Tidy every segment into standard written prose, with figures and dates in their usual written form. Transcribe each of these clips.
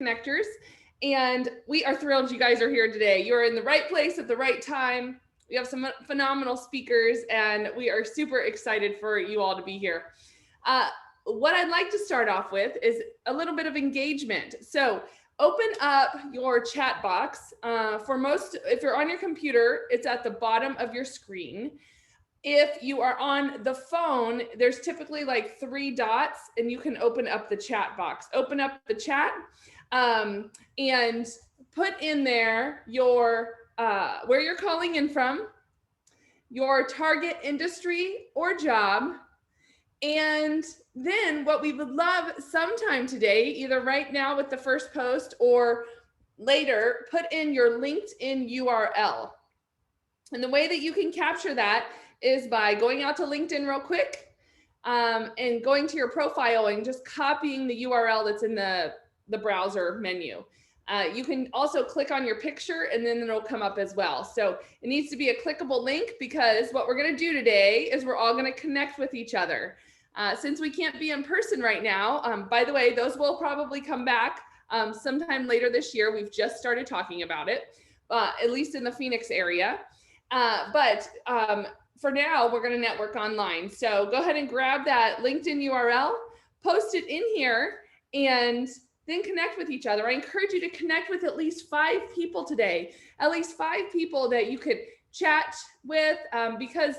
Connectors, and we are thrilled you guys are here today. You're in the right place at the right time. We have some phenomenal speakers, and we are super excited for you all to be here. What I'd like to start off with is a little bit of engagement. So open up your chat box. If you're on your computer, it's at the bottom of your screen. If you are on the phone, there's typically like 3 dots and you can open up the chat box. Open up the chat and put in there your where you're calling in from, your target industry or job, and then what we would love sometime today, either right now with the first post or later, put in your LinkedIn URL. And the way that you can capture that is by going out to LinkedIn real quick and going to your profile and just copying the URL that's in the browser menu. You can also click on your picture and then it'll come up as well. So it needs to be a clickable link, because what we're going to do today is we're all going to connect with each other. Since we can't be in person right now, by the way, those will probably come back sometime later this year. We've just started talking about it, at least in the Phoenix area. But for now, we're going to network online. So go ahead and grab that LinkedIn URL, post it in here, and then connect with each other. I encourage you to connect with at least 5 people today, at least 5 people that you could chat with, because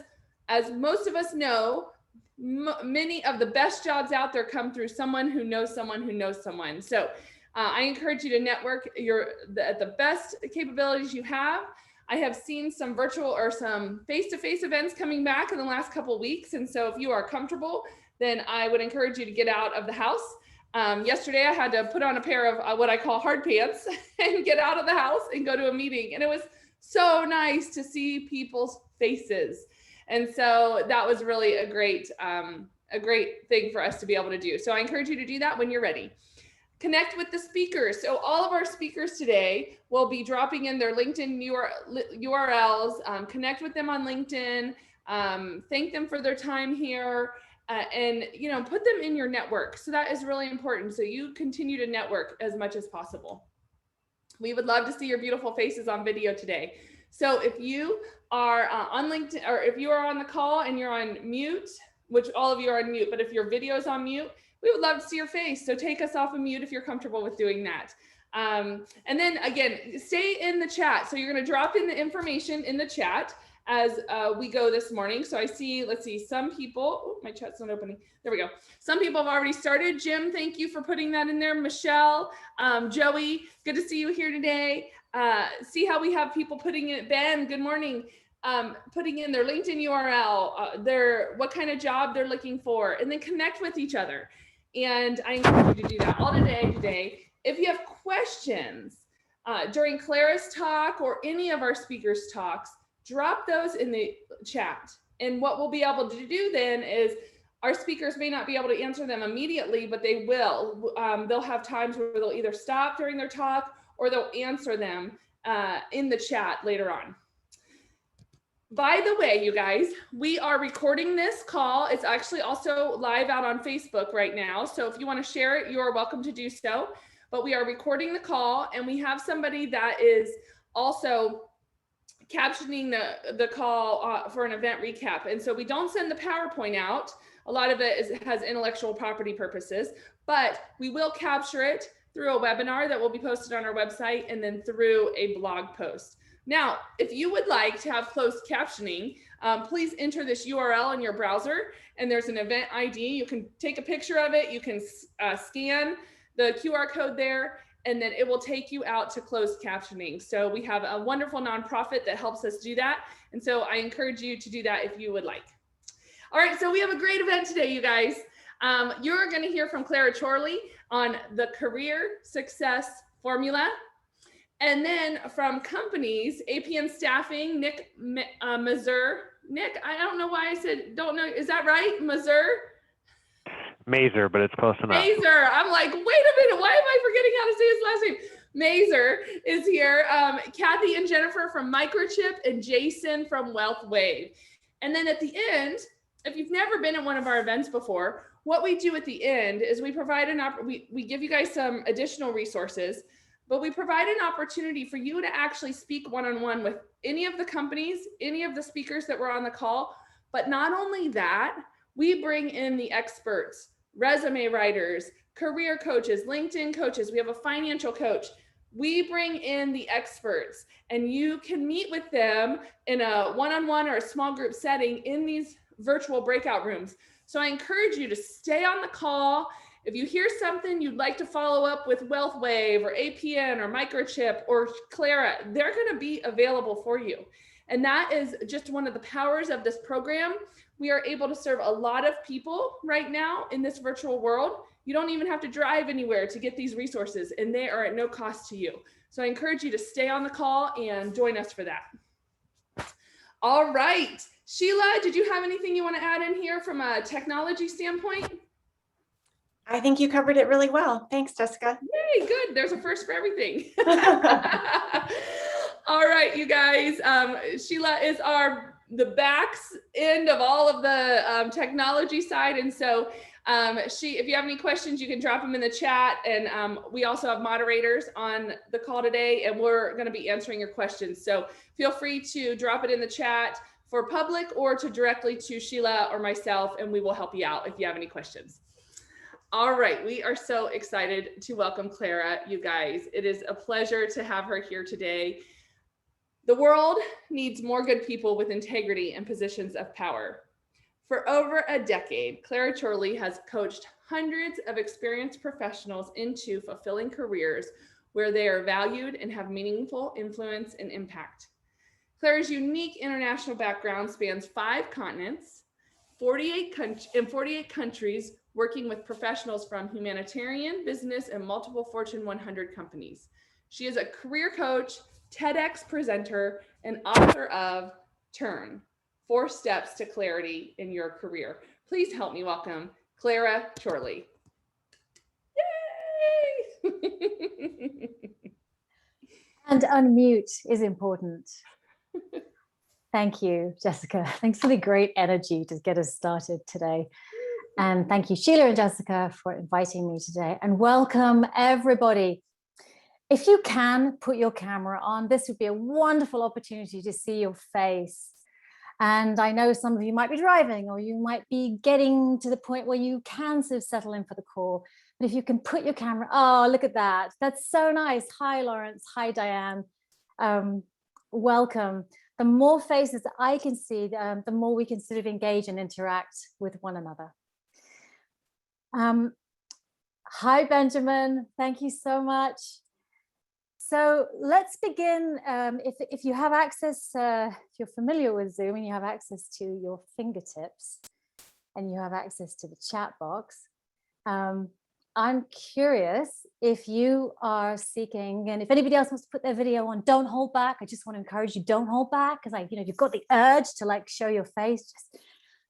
as most of us know, many of the best jobs out there come through someone who knows someone who knows someone. So I encourage you to network at the best capabilities you have. I have seen some virtual or some face-to-face events coming back in the last couple of weeks. And so if you are comfortable, then I would encourage you to get out of the house. Yesterday, I had to put on a pair of what I call hard pants and get out of the house and go to a meeting. And it was so nice to see people's faces. And so that was really a great thing for us to be able to do. So I encourage you to do that when you're ready. Connect with the speakers. So all of our speakers today will be dropping in their LinkedIn URLs. Connect with them on LinkedIn. Thank them for their time here, and put them in your network. So that is really important. So you continue to network as much as possible. We would love to see your beautiful faces on video today. So if you are on LinkedIn, or if you are on the call and you're on mute, which all of you are on mute, but if your video is on mute, we would love to see your face. So take us off of mute if you're comfortable with doing that. And then again, stay in the chat. So you're going to drop in the information in the chat as we go this morning. So I see, let's see, some people, oh, my chat's not opening. There we go. Some people have already started. Jim, thank you for putting that in there. Michelle, Joey, good to see you here today. See how we have people putting it. Ben, good morning. Putting in their LinkedIn URL, what kind of job they're looking for, and then connect with each other. And I encourage you to do that all today. If you have questions during Clara's talk or any of our speakers' talks, drop those in the chat. And what we'll be able to do then is our speakers may not be able to answer them immediately, but they will. They'll have times where they'll either stop during their talk or they'll answer them in the chat later on. By the way, you guys, we are recording this call. It's actually also live out on Facebook right now. So if you want to share it, you are welcome to do so. But we are recording the call, and we have somebody that is also captioning the call for an event recap. And so we don't send the PowerPoint out. A lot of it has intellectual property purposes, but we will capture it through a webinar that will be posted on our website and then through a blog post. Now, if you would like to have closed captioning, please enter this URL in your browser, and there's an event ID. You can take a picture of it. You can scan the QR code there, and then it will take you out to closed captioning. So we have a wonderful nonprofit that helps us do that. And so I encourage you to do that if you would like. All right, so we have a great event today, you guys. You're going to hear from Clara Chorley on the career success formula. And then from companies, APN Staffing, Nick Mazur. Nick, I don't know why I said, don't know. Is that right? Mazur? Mazer, but it's close enough. Mazer. I'm like, wait a minute. Why am I forgetting how to say his last name? Mazer is here. Kathy and Jennifer from Microchip, and Jason from WealthWave. And then at the end, if you've never been at one of our events before, what we do at the end is we provide we give you guys some additional resources, but we provide an opportunity for you to actually speak one-on-one with any of the companies, any of the speakers that were on the call. But not only that, we bring in the experts, resume writers, career coaches, LinkedIn coaches. We have a financial coach. We bring in the experts, and you can meet with them in a one-on-one or a small group setting in these virtual breakout rooms. So I encourage you to stay on the call. If you hear something you'd like to follow up with WealthWave or APN or Microchip or Clara, they're going to be available for you. And that is just one of the powers of this program. We are able to serve a lot of people right now in this virtual world. You don't even have to drive anywhere to get these resources, and they are at no cost to you. So I encourage you to stay on the call and join us for that. All right, Sheila, did you have anything you want to add in here from a technology standpoint? I think you covered it really well. Thanks, Jessica. Yay, good. There's a first for everything. All right, you guys. Sheila is the back end of all of the technology side. And so if you have any questions, you can drop them in the chat. And we also have moderators on the call today, and we're going to be answering your questions. So feel free to drop it in the chat for public or to directly to Sheila or myself, and we will help you out if you have any questions. All right, we are so excited to welcome Clara, you guys. It is a pleasure to have her here today. The world needs more good people with integrity and positions of power. For over a decade, Clara Chorley has coached hundreds of experienced professionals into fulfilling careers where they are valued and have meaningful influence and impact. Clara's unique international background spans 5 continents, 48 countries, working with professionals from humanitarian, business, and multiple Fortune 100 companies. She is a career coach, TEDx presenter, and author of Turn: 4 Steps to Clarity in Your Career. Please help me welcome Clara Chorley. Yay! And unmute is important. Thank you, Jessica. Thanks for the great energy to get us started today. And thank you, Sheila and Jessica, for inviting me today. And welcome, everybody. If you can put your camera on, this would be a wonderful opportunity to see your face. And I know some of you might be driving, or you might be getting to the point where you can sort of settle in for the call. But if you can put your camera, oh, look at that. That's so nice. Hi, Lawrence. Hi, Diane. Welcome. The more faces that I can see, the more we can sort of engage and interact with one another. Hi, Benjamin. Thank you so much. So let's begin. If you have access, if you're familiar with Zoom and you have access to your fingertips and you have access to the chat box, I'm curious if you are seeking, and if anybody else wants to put their video on, don't hold back. I just want to encourage you, don't hold back, because you've got the urge to like show your face. Just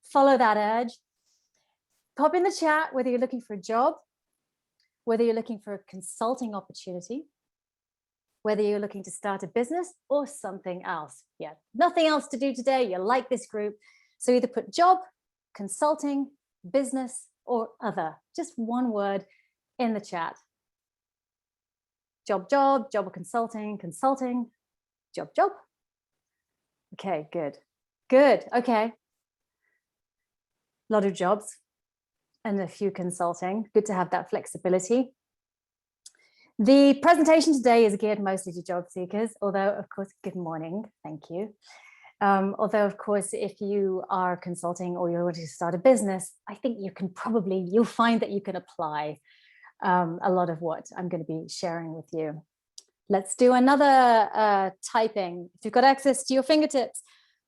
follow that urge. Pop in the chat whether you're looking for a job, whether you're looking for a consulting opportunity, whether you're looking to start a business or something else. Yeah, nothing else to do today. You like this group. So either put job, consulting, business, or other. Just one word in the chat. Job, job, job or consulting, consulting, job, job. Okay, good. Good, okay. A lot of jobs and a few consulting. Good to have that flexibility. The presentation today is geared mostly to job seekers, although of course, good morning, thank you. Although of course, if you are consulting or you're ready to start a business, I think you'll find that you can apply a lot of what I'm going to be sharing with you. Let's do another typing. If you've got access to your fingertips,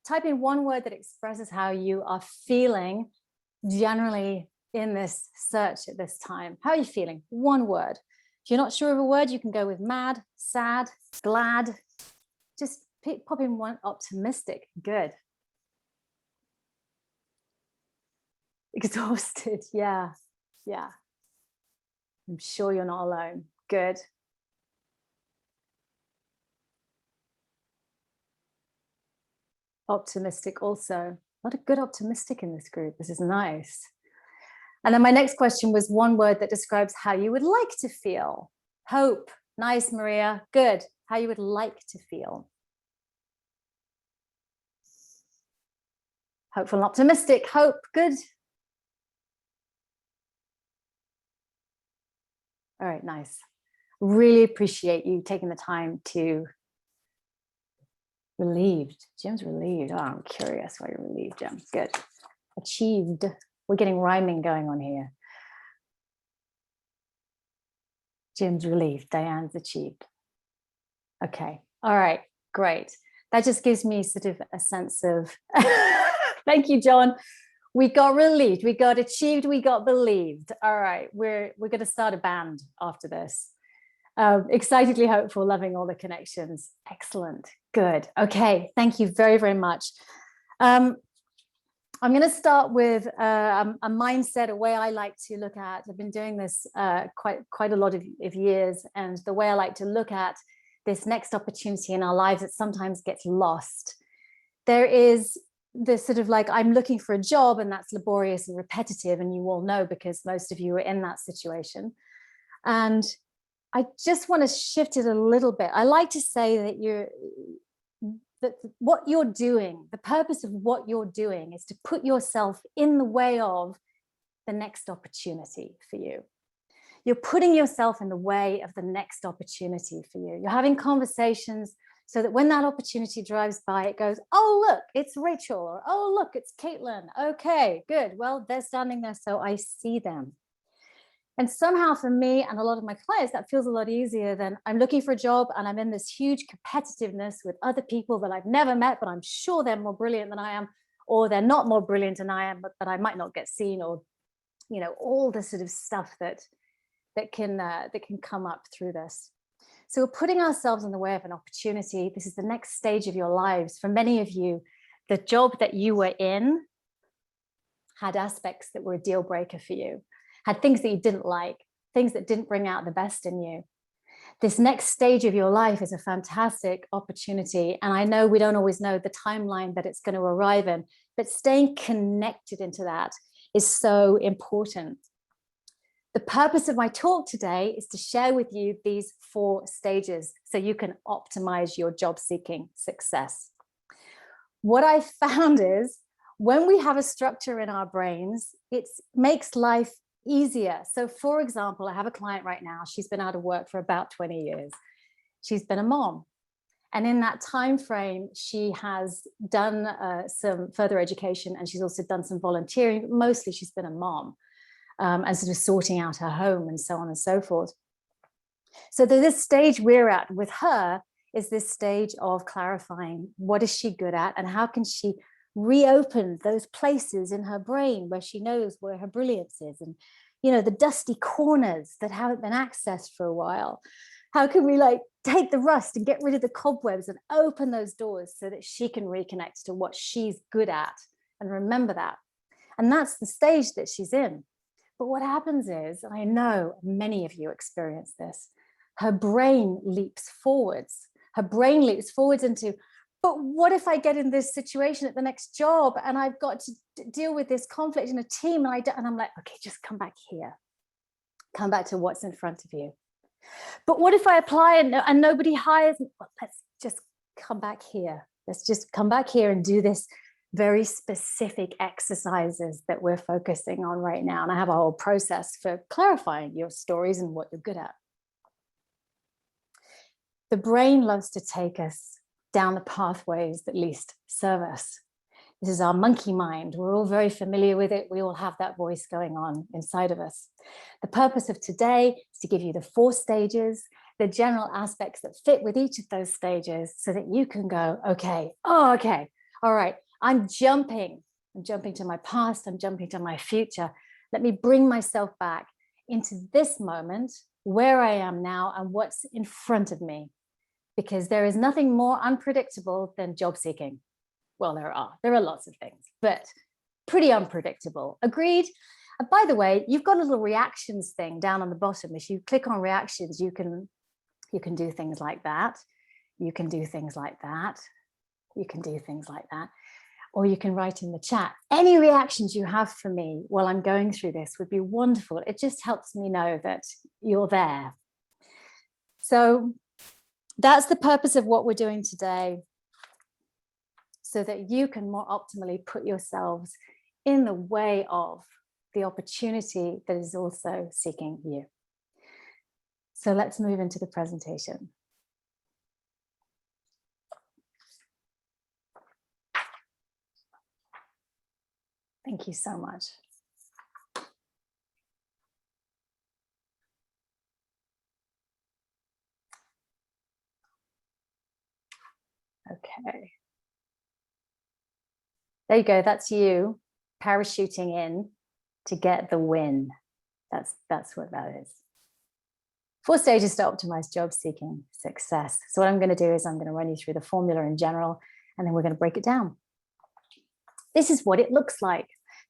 type in one word that expresses how you are feeling generally in this search at this time. How are you feeling? One word. If you're not sure of a word, you can go with mad, sad, glad. Just pop in one. Optimistic. Good. Exhausted. Yeah. Yeah. I'm sure you're not alone. Good. Optimistic also. A lot of good optimistic in this group. This is nice. And then my next question was one word that describes how you would like to feel. Hope. Nice, Maria. Good. How you would like to feel. Hopeful and optimistic. Hope. Good. All right, nice. Really appreciate you taking the time to. Relieved. Jim's relieved. Oh, I'm curious why you're relieved, Jim. Good. Achieved. We're getting rhyming going on here. Jim's relieved. Diane's achieved. Okay. All right. Great. That just gives me sort of a sense of. Thank you, John. We got relieved. We got achieved. We got believed. All right. We're going to start a band after this. Excitedly hopeful, loving all the connections. Excellent. Good. Okay. Thank you very, very much. I'm going to start with a mindset, a way I like to look at. I've been doing this quite a lot of years, and the way I like to look at this next opportunity in our lives, it sometimes gets lost. There is this sort of like, I'm looking for a job, and that's laborious and repetitive, and you all know because most of you are in that situation. And I just want to shift it a little bit. I like to say that what you're doing, the purpose of what you're doing is to put yourself in the way of the next opportunity for you. You're putting yourself in the way of the next opportunity for you. You're having conversations so that when that opportunity drives by, it goes, oh, look, it's Rachel, or oh, look, it's Caitlin. Okay, good. Well, they're standing there, so I see them. And somehow for me and a lot of my clients, that feels a lot easier than I'm looking for a job and I'm in this huge competitiveness with other people that I've never met, but I'm sure they're more brilliant than I am, or they're not more brilliant than I am, but I might not get seen, or, you know, all the sort of stuff that can come up through this. So we're putting ourselves in the way of an opportunity. This is the next stage of your lives. For many of you, the job that you were in had aspects that were a deal breaker for you. Had things that you didn't like, things that didn't bring out the best in you. This next stage of your life is a fantastic opportunity. And I know we don't always know the timeline that it's going to arrive in, but staying connected into that is so important. The purpose of my talk today is to share with you these 4 stages so you can optimize your job seeking success. What I found is when we have a structure in our brains, it makes life easier. So for example, I have a client right now. She's been out of work for about 20 years. She's been a mom. And in that time frame, she has done some further education, and she's also done some volunteering. But mostly she's been a mom and sort of sorting out her home and so on and so forth. So this stage we're at with her is this stage of clarifying what is she good at and how can she reopen those places in her brain where she knows where her brilliance is, and, you know, the dusty corners that haven't been accessed for a while. How can we like take the rust and get rid of the cobwebs and open those doors so that she can reconnect to what she's good at and remember that? And that's the stage that she's in. But what happens is, and I know many of you experience this, her brain leaps forwards. Her brain leaps forwards into, but what if I get in this situation at the next job and I've got to deal with this conflict in a team, and I'm like, okay, just come back here. Come back to what's in front of you. But what if I apply and nobody hires me? Well, let's just come back here. Let's just come back here and do this very specific exercises that we're focusing on right now. And I have a whole process for clarifying your stories and what you're good at. The brain loves to take us down the pathways that least serve us. This is our monkey mind. We're all very familiar with it. We all have that voice going on inside of us. The purpose of today is to give you the 4 stages, the general aspects that fit with each of those stages so that you can go, okay, oh, okay, all right, I'm jumping to my past, I'm jumping to my future. Let me bring myself back into this moment, where I am now and what's in front of me. Because there is nothing more unpredictable than job seeking. Well, there are lots of things, but pretty unpredictable. Agreed? And by the way, you've got a little reactions thing down on the bottom. If you click on reactions, you can do things like that. You can do things like that. You can do things like that. or you can write in the chat. Any reactions you have for me while I'm going through this would be wonderful. It just helps me know that you're there. So that's the purpose of what we're doing today, so that you can more optimally put yourselves in the way of the opportunity that is also seeking you. So let's move into the presentation. Thank you so much. Okay. There you go. That's you parachuting in to get the win. That's what that is. 4 stages to optimize job seeking success. So what I'm going to do is I'm going to run you through the formula in general, and then we're going to break it down. This is what it looks like.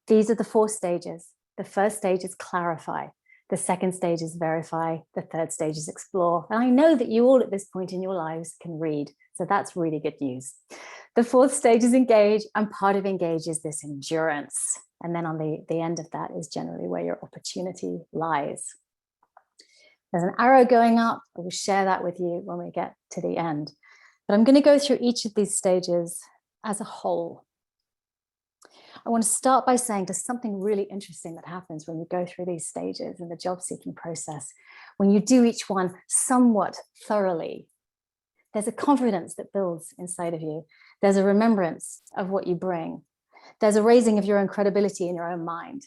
These are the 4 stages. The first stage is clarify. The second stage is verify. The third stage is explore. And I know that you all at this point in your lives can read, so that's really good news. The 4th stage is engage, and part of engage is this endurance. And then on the end of that is generally where your opportunity lies. There's an arrow going up. I will share that with you when we get to the end. But I'm going to go through each of these stages as a whole. I want to start by saying there's something really interesting that happens when you go through these stages in the job seeking process. When you do each one somewhat thoroughly, there's a confidence that builds inside of you. There's a remembrance of what you bring. There's a raising of your own credibility in your own mind.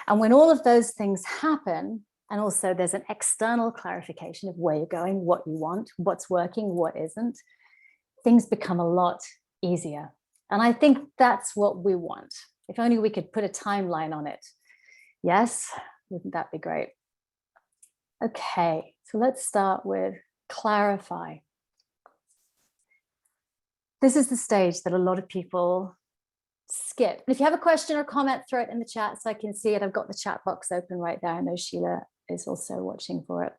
And when all of those things happen, and also there's an external clarification of where you're going, what you want, what's working, what isn't, things become a lot easier. And I think that's what we want. If only we could put a timeline on it. Yes, wouldn't that be great? Okay, so let's start with clarify. This is the stage that a lot of people skip. And if you have a question or comment, throw it in the chat so I can see it. I've got the chat box open right there. I know Sheila is also watching for it.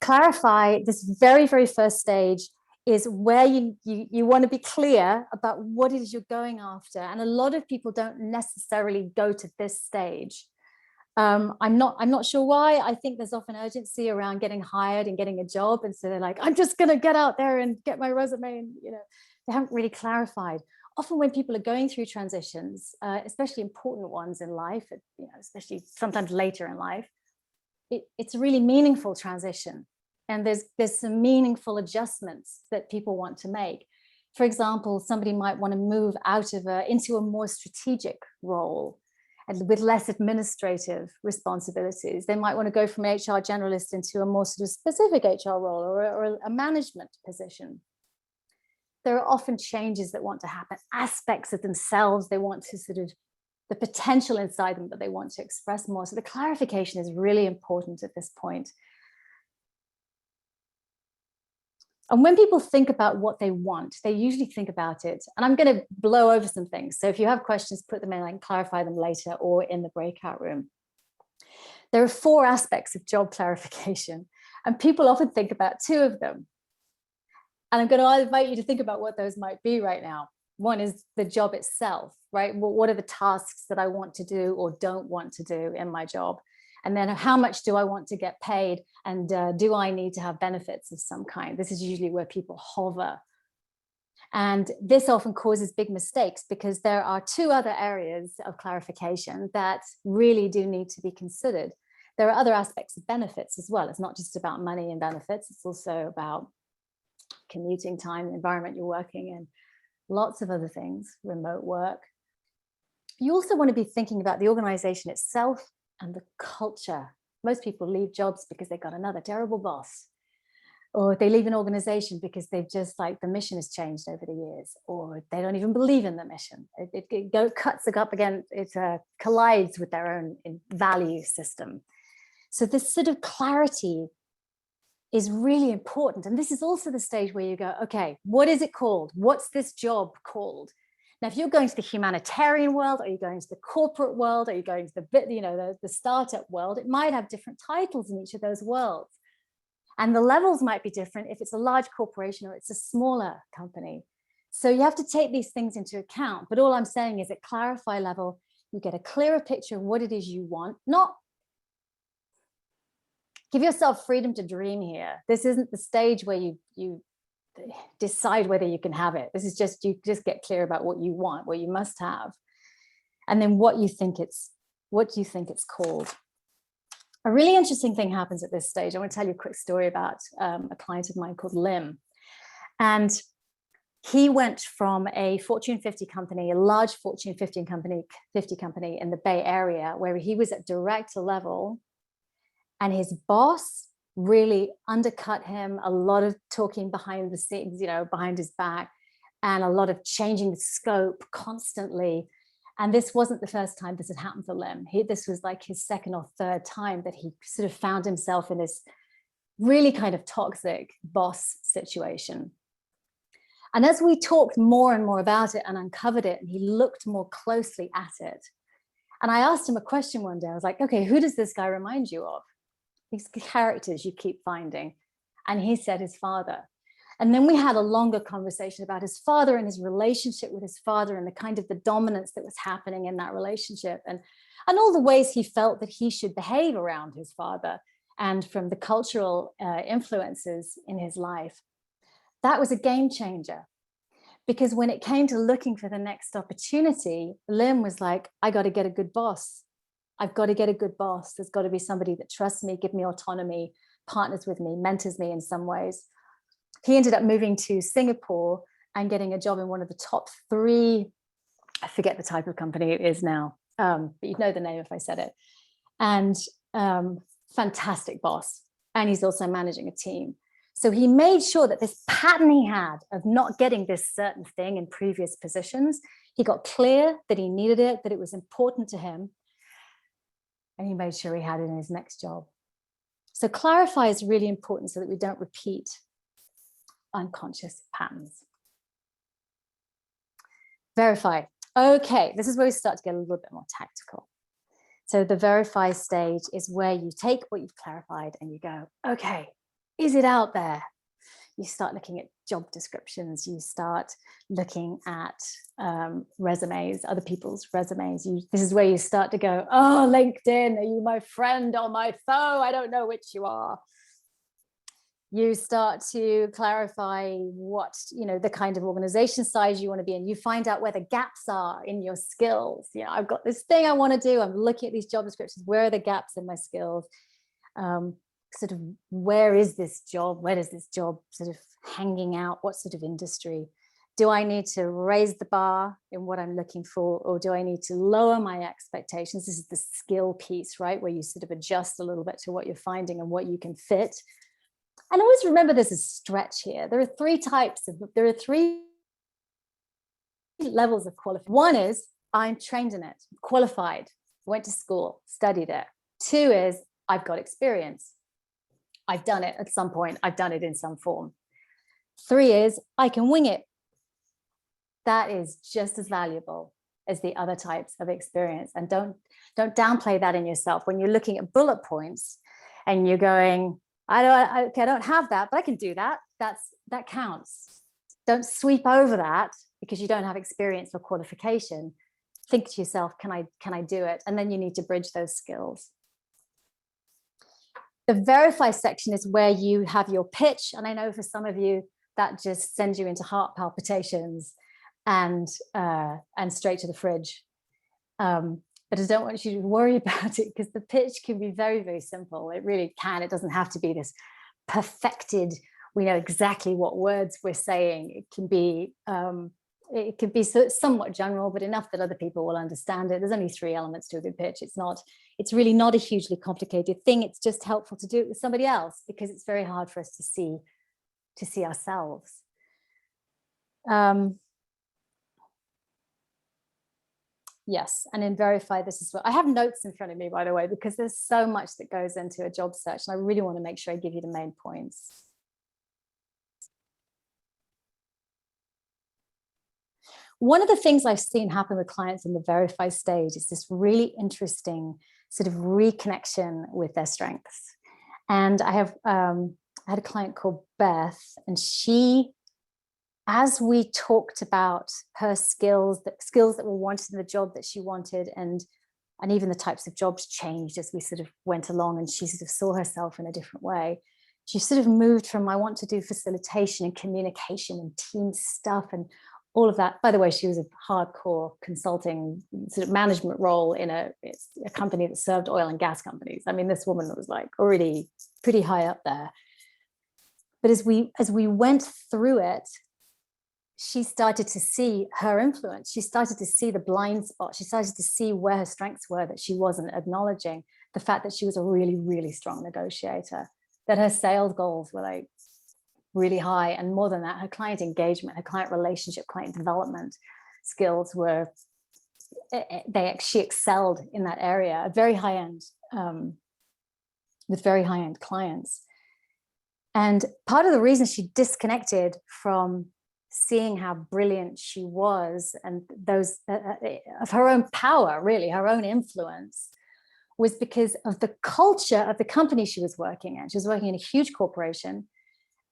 Clarify, this very, very first stage is where you want to be clear about what it is you're going after. And a lot of people don't necessarily go to this stage. I'm not sure why. I think there's often urgency around getting hired and getting a job. And so they're like, I'm just going to get out there and get my resume. And, they haven't really clarified. Often when people are going through transitions, especially important ones in life, especially sometimes later in life, it's a really meaningful transition. And there's some meaningful adjustments that people want to make. For example, somebody might want to move out of into a more strategic role and with less administrative responsibilities. They might want to go from an HR generalist into a more sort of specific HR role or a management position. There are often changes that want to happen, aspects of themselves they want to sort of, the potential inside them that they want to express more. So the clarification is really important at this point. And when people think about what they want, they usually think about it, and I'm going to blow over some things. So if you have questions, put them in, I can clarify them later or in the breakout room. There are 4 aspects of job clarification, and people often think about 2 of them. And I'm going to invite you to think about what those might be right now. One is the job itself, right? What are the tasks that I want to do or don't want to do in my job? And then how much do I want to get paid? And do I need to have benefits of some kind? This is usually where people hover. And this often causes big mistakes because there are 2 other areas of clarification that really do need to be considered. There are other aspects of benefits as well. It's not just about money and benefits. It's also about commuting time, the environment you're working in, lots of other things, remote work. You also want to be thinking about the organization itself and the culture. Most people leave jobs because they got another terrible boss, or they leave an organization because they've just the mission has changed over the years, or they don't even believe in the mission. It cuts up again, it collides with their own value system. So this sort of clarity is really important. And this is also the stage where you go, okay, what is it called? What's this job called? Now, if you're going to the humanitarian world, or you're going to the corporate world, or you're going to the startup world, it might have different titles in each of those worlds. And the levels might be different if it's a large corporation or it's a smaller company. So you have to take these things into account. But all I'm saying is at Clarify level, you get a clearer picture of what it is you want. Not give yourself freedom to dream here. This isn't the stage where you decide whether you can have it. This is just, you just get clear about what you want, what you must have, and then what do you think it's called. A really interesting thing happens at this stage. I want to tell you a quick story about a client of mine called Lim. And he went from a Fortune 50 company, a large Fortune 50 company in the Bay Area, where he was at director level, and his boss really undercut him, a lot of talking behind the scenes, behind his back, and a lot of changing the scope constantly. And this wasn't the first time this had happened for Lim. This was like his second or third time that he sort of found himself in this really kind of toxic boss situation. And as we talked more and more about it and uncovered it, and he looked more closely at it, and I asked him a question one day. I was like, okay, who does this guy remind you of? These characters you keep finding. And he said his father. And then we had a longer conversation about his father and his relationship with his father and the kind of the dominance that was happening in that relationship, and all the ways he felt that he should behave around his father and from the cultural influences in his life. That was a game changer, because when it came to looking for the next opportunity, Lim was like, I got to get a good boss. I've got to get a good boss. There's got to be somebody that trusts me, give me autonomy, partners with me, mentors me in some ways. He ended up moving to Singapore and getting a job in one of the top 3, I forget the type of company it is now, but you'd know the name if I said it. And fantastic boss. And he's also managing a team. So he made sure that this pattern he had of not getting this certain thing in previous positions, he got clear that he needed it, that it was important to him. And he made sure he had it in his next job. So Clarify is really important so that we don't repeat unconscious patterns. Verify. Okay, this is where we start to get a little bit more tactical. So the verify stage is where you take what you've clarified and you go, okay, is it out there? You start looking at job descriptions, you start looking at resumes, other people's resumes. This is where you start to go, oh, LinkedIn, are you my friend or my foe? I don't know which you are. You start to clarify what, the kind of organization size you want to be in. You find out where the gaps are in your skills. I've got this thing I want to do. I'm looking at these job descriptions. Where are the gaps in my skills? Sort of, where is this job? Where does this job sort of hanging out? What sort of industry? Do I need to raise the bar in what I'm looking for, or do I need to lower my expectations? This is the skill piece, right? Where you sort of adjust a little bit to what you're finding and what you can fit. And always remember there's a stretch here. There are 3 levels of qualification. One is I'm trained in it, qualified, went to school, studied it. 2 is I've got experience. I've done it at some point. I've done it in some form. 3 is I can wing it. That is just as valuable as the other types of experience. And don't downplay that in yourself. When you're looking at bullet points and you're going, I don't have that, but I can do that. That counts. Don't sweep over that because you don't have experience or qualification. Think to yourself, can I do it? And then you need to bridge those skills. The verify section is where you have your pitch. And I know for some of you, that just sends you into heart palpitations and straight to the fridge. But I don't want you to worry about it, because the pitch can be very, very simple. It really can. It doesn't have to be this perfected, we know exactly what words we're saying. It can be somewhat general, but enough that other people will understand it. There's only 3 elements to a good pitch. It's really not a hugely complicated thing. It's just helpful to do it with somebody else, because it's very hard for us to see ourselves. Yes, and in verify, this is what I have notes in front of me, by the way, because there's so much that goes into a job search, and I really want to make sure I give you the main points. One of the things I've seen happen with clients in the verify stage is this really interesting sort of reconnection with their strengths. And I had a client called Beth, and she as we talked about her skills, the skills that were wanted in the job that she wanted, and even the types of jobs changed as we sort of went along, and she sort of saw herself in a different way. She sort of moved from, I want to do facilitation and communication and team stuff and all of that. By the way, she was a hardcore consulting sort of management role in a company that served oil and gas companies. I mean, this woman was like already pretty high up there. But as we went through it, she started to see her influence. She started to see the blind spot. She started to see where her strengths were that she wasn't acknowledging. The fact that she was a really, really strong negotiator, that her sales goals were like really high. And more than that, her client engagement, her client relationship, client development skills were, she excelled in that area, very high end, with very high end clients. And part of the reason she disconnected from seeing how brilliant she was and those of her own power, really her own influence, was because of the culture of the company she was working in. She was working in a huge corporation,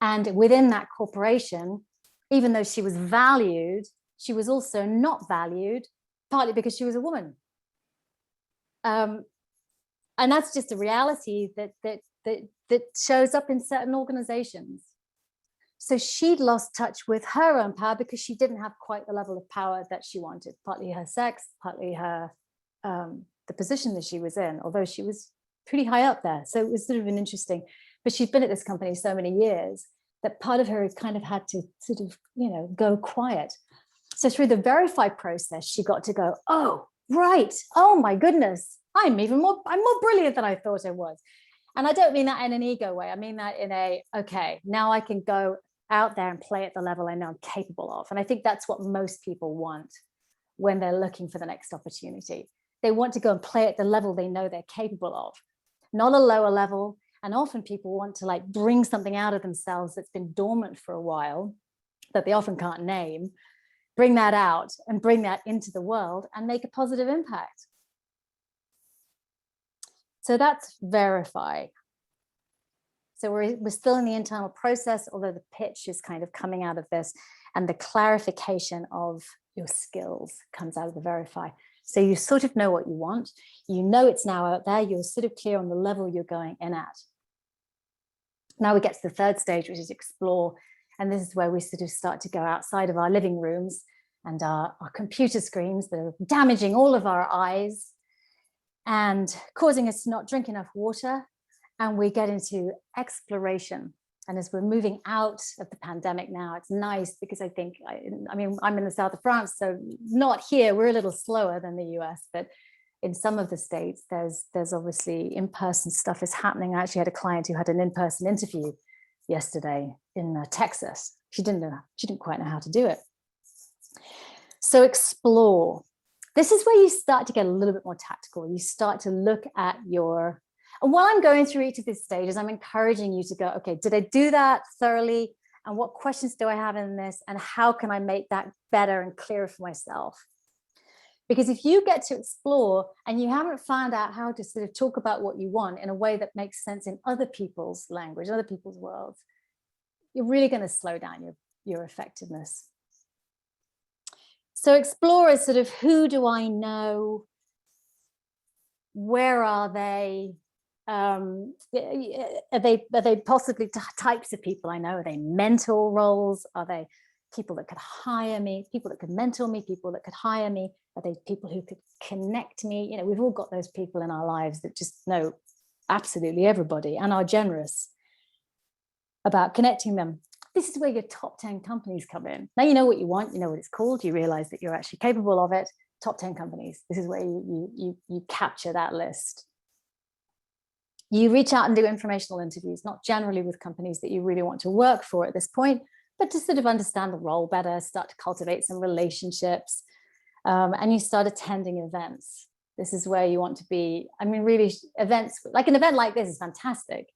and within that corporation, even though she was valued, she was also not valued, partly because she was a woman. And that's just a reality that shows up in certain organizations. So she'd lost touch with her own power because she didn't have quite the level of power that she wanted, partly her sex, partly her the position that she was in, although she was pretty high up there. So it was sort of an interesting, but she'd been at this company so many years that part of her kind of had to sort of, go quiet. So through the Verify process, she got to go, oh, right. Oh my goodness. I'm more brilliant than I thought I was. And I don't mean that in an ego way. I mean that in okay, now I can go out there and play at the level I know I'm capable of. And I think that's what most people want when they're looking for the next opportunity. They want to go and play at the level they know they're capable of, not a lower level. And often people want to like bring something out of themselves that's been dormant for a while, that they often can't name, bring that out and bring that into the world and make a positive impact. So that's Verify. So we're still in the internal process, although the pitch is kind of coming out of this, and the clarification of your skills comes out of the Verify. So you sort of know what you want. You know it's now out there. You're sort of clear on the level you're going in at. Now we get to the third stage, which is Explore. And this is where we sort of start to go outside of our living rooms and our computer screens that are damaging all of our eyes and causing us to not drink enough water. And we get into exploration. And as we're moving out of the pandemic now, it's nice because I think, I mean, I'm in the south of France, so not here, we're a little slower than the US, but in some of the states, there's obviously in-person stuff is happening. I actually had a client who had an in-person interview yesterday in Texas. She didn't quite know how to do it. So Explore. This is where you start to get a little bit more tactical. You start to look at your, and while I'm going through each of these stages, I'm encouraging you to go, okay, did I do that thoroughly? And what questions do I have in this? And how can I make that better and clearer for myself? Because if you get to explore and you haven't found out how to sort of talk about what you want in a way that makes sense in other people's language, other people's worlds, you're really going to slow down your effectiveness. So explore is sort of, who do I know? Where are they? Are they possibly types of people I know? Are they mentor roles? Are they people that could hire me, people that could mentor me, people that could hire me? Are they people who could connect me? You know, we've all got those people in our lives that just know absolutely everybody and are generous about connecting them. This is where your top 10 companies come in. Now you know what you want, you know what it's called, you realize that you're actually capable of it. Top 10 companies. This is where you capture that list. You reach out and do informational interviews, not generally with companies that you really want to work for at this point, but to sort of understand the role better, start to cultivate some relationships, and you start attending events. This is where you want to be. I mean, really, events, like an event like this is fantastic.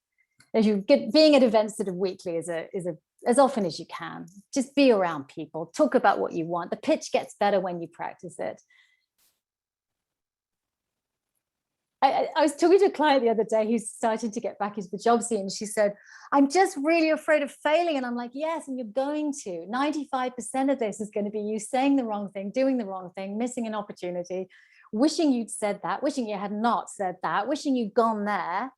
As you get being at events sort of weekly is as often as you can. Just be around people, talk about what you want. The pitch gets better when you practice it. I was talking to a client the other day who's starting to get back into the job scene. She said, I'm just really afraid of failing. And I'm like, yes, and you're going to. 95% of this is going to be you saying the wrong thing, doing the wrong thing, missing an opportunity, wishing you'd said that, wishing you had not said that, wishing you'd gone there,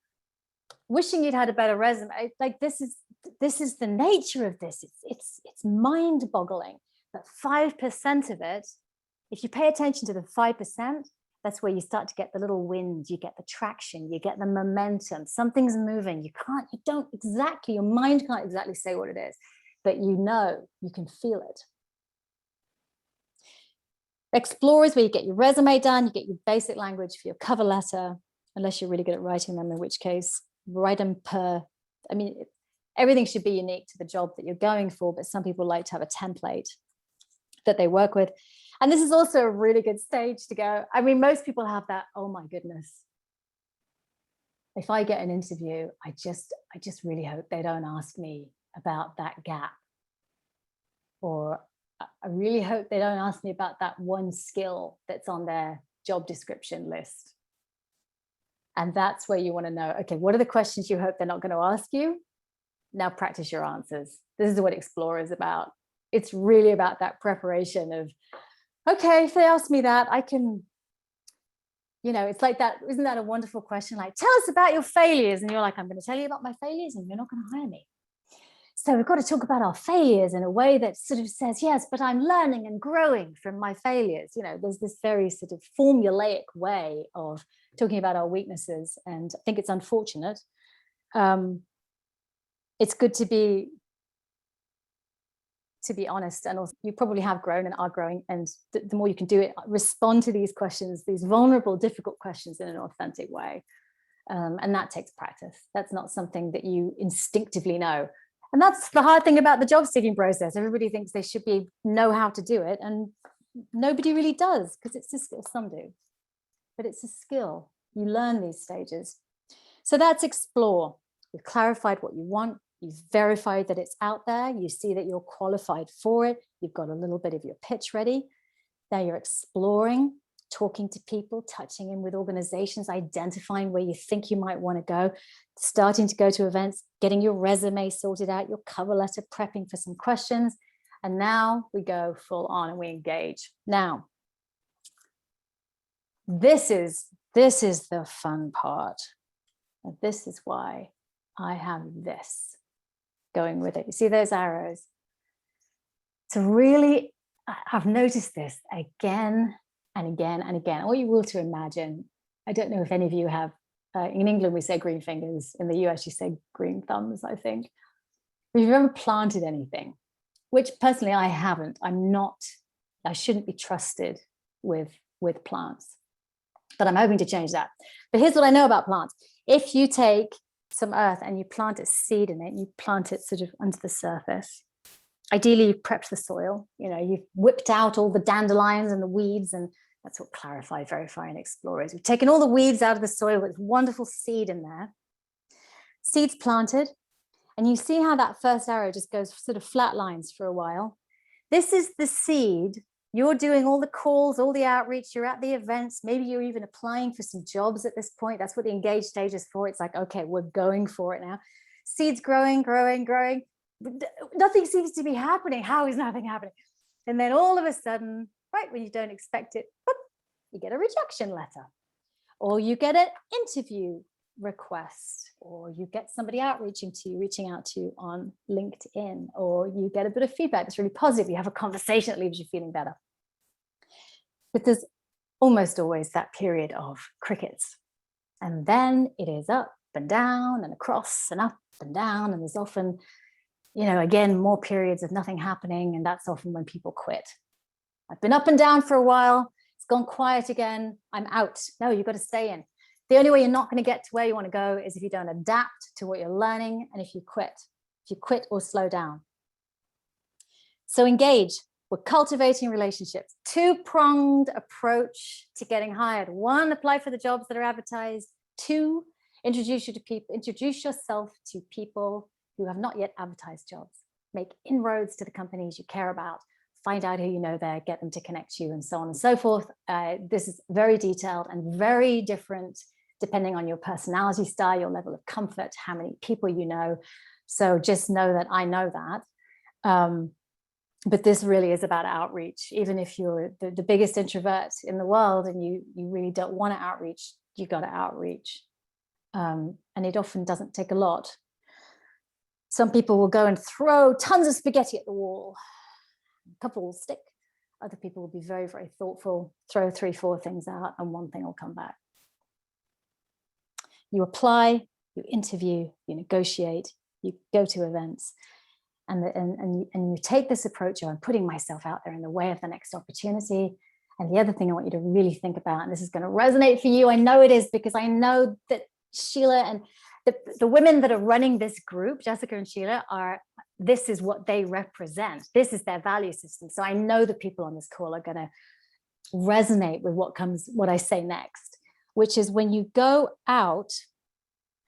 wishing you'd had a better resume. Like this is the nature of this. It's mind-boggling. But 5% of it, if you pay attention to the 5%, that's where you start to get the little wind, you get the traction, you get the momentum, something's moving. Your mind can't exactly say what it is, but you know, you can feel it. Explore is where you get your resume done, you get your basic language for your cover letter, unless you're really good at writing them, in which case, write them everything should be unique to the job that you're going for, but some people like to have a template that they work with. And this is also a really good stage to go. I mean, most people have that, oh my goodness, if I get an interview, I just really hope they don't ask me about that gap. Or I really hope they don't ask me about that one skill that's on their job description list. And that's where you want to know, okay, what are the questions you hope they're not going to ask you? Now practice your answers. This is what Explore is about. It's really about that preparation of, okay, if they ask me that, I can, it's like that. Isn't that a wonderful question? Like, tell us about your failures. And you're like, I'm going to tell you about my failures and you're not going to hire me. So we've got to talk about our failures in a way that sort of says, yes, but I'm learning and growing from my failures. There's this very sort of formulaic way of talking about our weaknesses. And I think it's unfortunate. It's good to be honest, and also you probably have grown and are growing, and the more you can do it, respond to these questions, these vulnerable, difficult questions in an authentic way, and that takes practice. That's not something that you instinctively know, and that's the hard thing about the job seeking process. Everybody thinks they should know how to do it, and nobody really does, because it's a skill. Some do, but it's a skill. You learn these stages. So that's Explore. You've clarified what you want. You've verified that it's out there. You see that you're qualified for it. You've got a little bit of your pitch ready. Now you're exploring, talking to people, touching in with organizations, identifying where you think you might want to go, starting to go to events, getting your resume sorted out, your cover letter, prepping for some questions. And now we go full on and we engage. Now, this is the fun part. And this is why I have this going with it. You see those arrows? So really, I've noticed this again and again and again. I want you all to imagine, I don't know if any of you have, in England we say green fingers, in the US you say green thumbs, I think. If you've ever planted anything, which personally I haven't, I shouldn't be trusted with plants, but I'm hoping to change that. But here's what I know about plants. If you take some earth and you plant a seed in it, you plant it sort of under the surface. Ideally, you've prepped the soil, you've whipped out all the dandelions and the weeds, and that's what Clarify, Verify, and Explore is. We've taken all the weeds out of the soil with wonderful seed in there. Seeds planted, and you see how that first arrow just goes sort of flat lines for a while. This is the seed. You're doing all the calls, all the outreach, you're at the events, maybe you're even applying for some jobs at this point. That's what the engage stage is for. It's like, okay, we're going for it now. Seeds growing, growing, growing. Nothing seems to be happening. How is nothing happening? And then all of a sudden, right when you don't expect it, whoop, you get a rejection letter, or you get an interview request, or you get somebody reaching out to you on LinkedIn, or you get a bit of feedback that's really positive. You have a conversation that leaves you feeling better. But there's almost always that period of crickets. And then it is up and down and across and up and down. And there's often, again, more periods of nothing happening. And that's often when people quit. I've been up and down for a while. It's gone quiet again. I'm out. No, you've got to stay in. The only way you're not going to get to where you want to go is if you don't adapt to what you're learning and if you quit or slow down. So engage. We're cultivating relationships. Two-pronged approach to getting hired. One, apply for the jobs that are advertised. Two, introduce yourself to people who have not yet advertised jobs. Make inroads to the companies you care about. Find out who you know there, get them to connect you, and so on and so forth. This is very detailed and very different depending on your personality style, your level of comfort, how many people you know. So just know that I know that. But this really is about outreach. Even if you're the biggest introvert in the world and you really don't want to outreach, you got to outreach. And it often doesn't take a lot. Some people will go and throw tons of spaghetti at the wall. A couple will stick. Other people will be very, very thoughtful, throw 3, 4 things out, and 1 thing will come back. You apply, you interview, you negotiate, you go to events, and you take this approach of, I'm putting myself out there in the way of the next opportunity. And the other thing I want you to really think about, and this is going to resonate for you, I know it is, because I know that Sheila and the women that are running this group, Jessica and Sheila, this is what they represent. This is their value system. So I know the people on this call are going to resonate with what I say next, which is when you go out,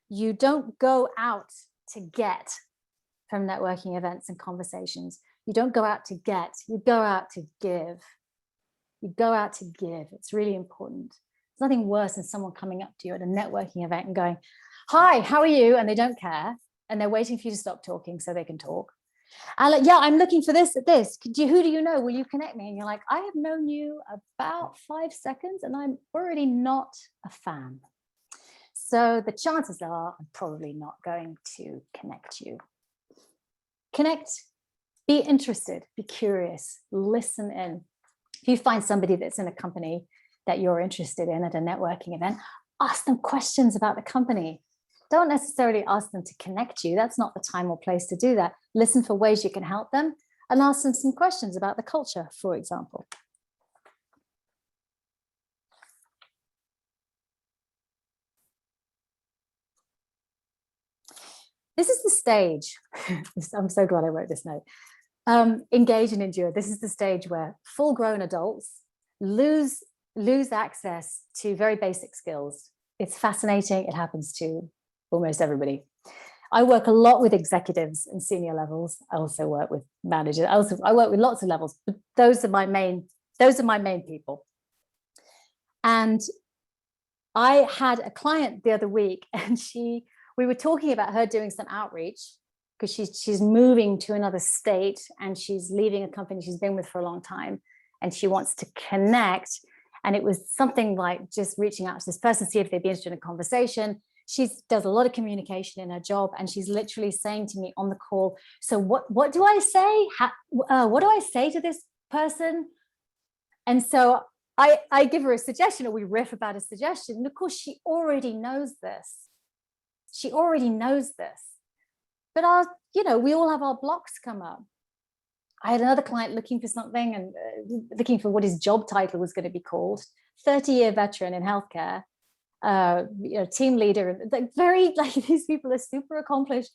you don't go out to get from networking events and conversations. You don't go out to get, you go out to give. You go out to give. It's really important. There's nothing worse than someone coming up to you at a networking event and going, hi, how are you? And they don't care. And they're waiting for you to stop talking so they can talk. And like, yeah, I'm looking for this at this. Who do you know? Will you connect me? And you're like, I have known you about 5 seconds and I'm already not a fan. So the chances are I'm probably not going to connect you. Connect, be interested, be curious, listen in. If you find somebody that's in a company that you're interested in at a networking event, ask them questions about the company. Don't necessarily ask them to connect you. That's not the time or place to do that. Listen for ways you can help them and ask them some questions about the culture, for example. This is the stage. I'm so glad I wrote this note. Engage and endure. This is the stage where full-grown adults lose access to very basic skills. It's fascinating. It happens to almost everybody. I work a lot with executives and senior levels. I also work with managers. I work with lots of levels, but those are my main people. And I had a client the other week, and we were talking about her doing some outreach because she's moving to another state and she's leaving a company she's been with for a long time, and she wants to connect. And it was something like just reaching out to this person, see if they'd be interested in a conversation. She does a lot of communication in her job, and she's literally saying to me on the call, so what do I say? What do I say to this person? And so I give her a suggestion, or we riff about a suggestion. And of course, she already knows this. She already knows this. But we all have our blocks come up. I had another client looking for something and looking for what his job title was going to be called. 30-year veteran in healthcare. Team leader, these people are super accomplished.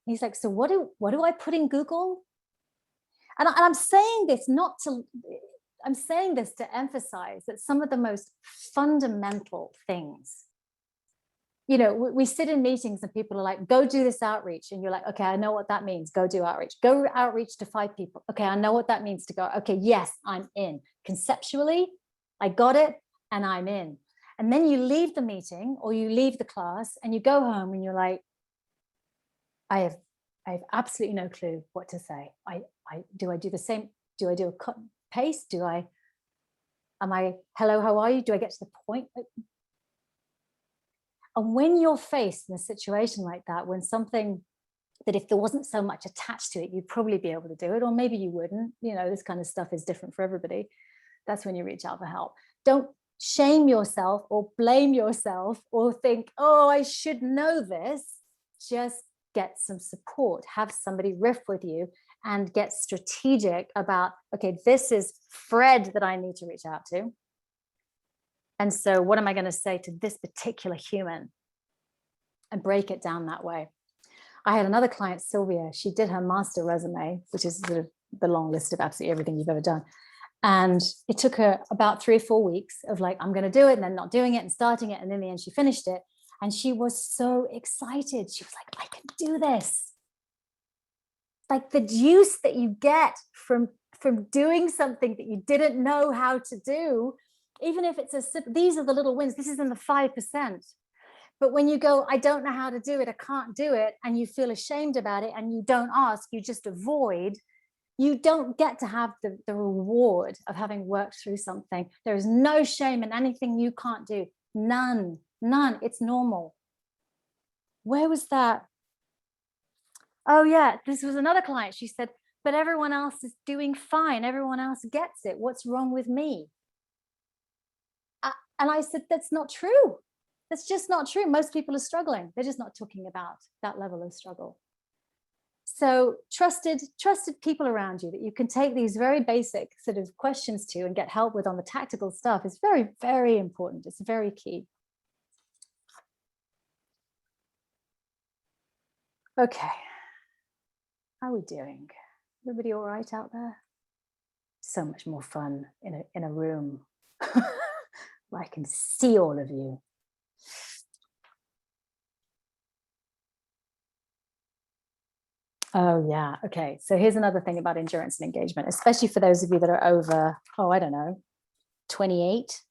And he's like, so what do I put in Google? And I'm saying this to emphasize that some of the most fundamental things, we sit in meetings and people are like, go do this outreach. And you're like, okay, I know what that means. Go do outreach. Go outreach to 5 people. Okay, I know what that means to go. Okay, yes, I'm in. Conceptually, I got it and I'm in. And then you leave the meeting or you leave the class and you go home and you're like, I have absolutely no clue what to say. Do I do the same? Do I do a cut paste? Hello, how are you? Do I get to the point? And when you're faced in a situation like that, when something that if there wasn't so much attached to it, you'd probably be able to do it, or maybe you wouldn't, this kind of stuff is different for everybody. That's when you reach out for help. Don't shame yourself or blame yourself or think, oh, I should know this. Just get some support, have somebody riff with you and get strategic about, okay, this is Fred that I need to reach out to. And so what am I going to say to this particular human? And break it down that way. I had another client, Sylvia. She did her master resume, which is sort of the long list of absolutely everything you've ever done. And it took her about 3 or 4 weeks of like, I'm going to do it and then not doing it and starting it. And in the end, she finished it. And she was so excited. She was like, I can do this. Like the juice that you get from doing something that you didn't know how to do, even if it's these are the little wins. This is in the 5%. But when you go, I don't know how to do it, I can't do it, and you feel ashamed about it and you don't ask, you just avoid, you don't get to have the reward of having worked through something. There is no shame in anything you can't do. None. It's normal. Where was that? Oh yeah, this was another client. She said, but everyone else is doing fine. Everyone else gets it. What's wrong with me? And I said, that's not true. That's just not true. Most people are struggling. They're just not talking about that level of struggle. So trusted people around you that you can take these very basic sort of questions to and get help with on the tactical stuff is very, very important. It's very key. Okay. How are we doing? Everybody all right out there? So much more fun in a room where I can see all of you. Oh yeah, okay. So here's another thing about endurance and engagement, especially for those of you that are over, oh, I don't know, 28.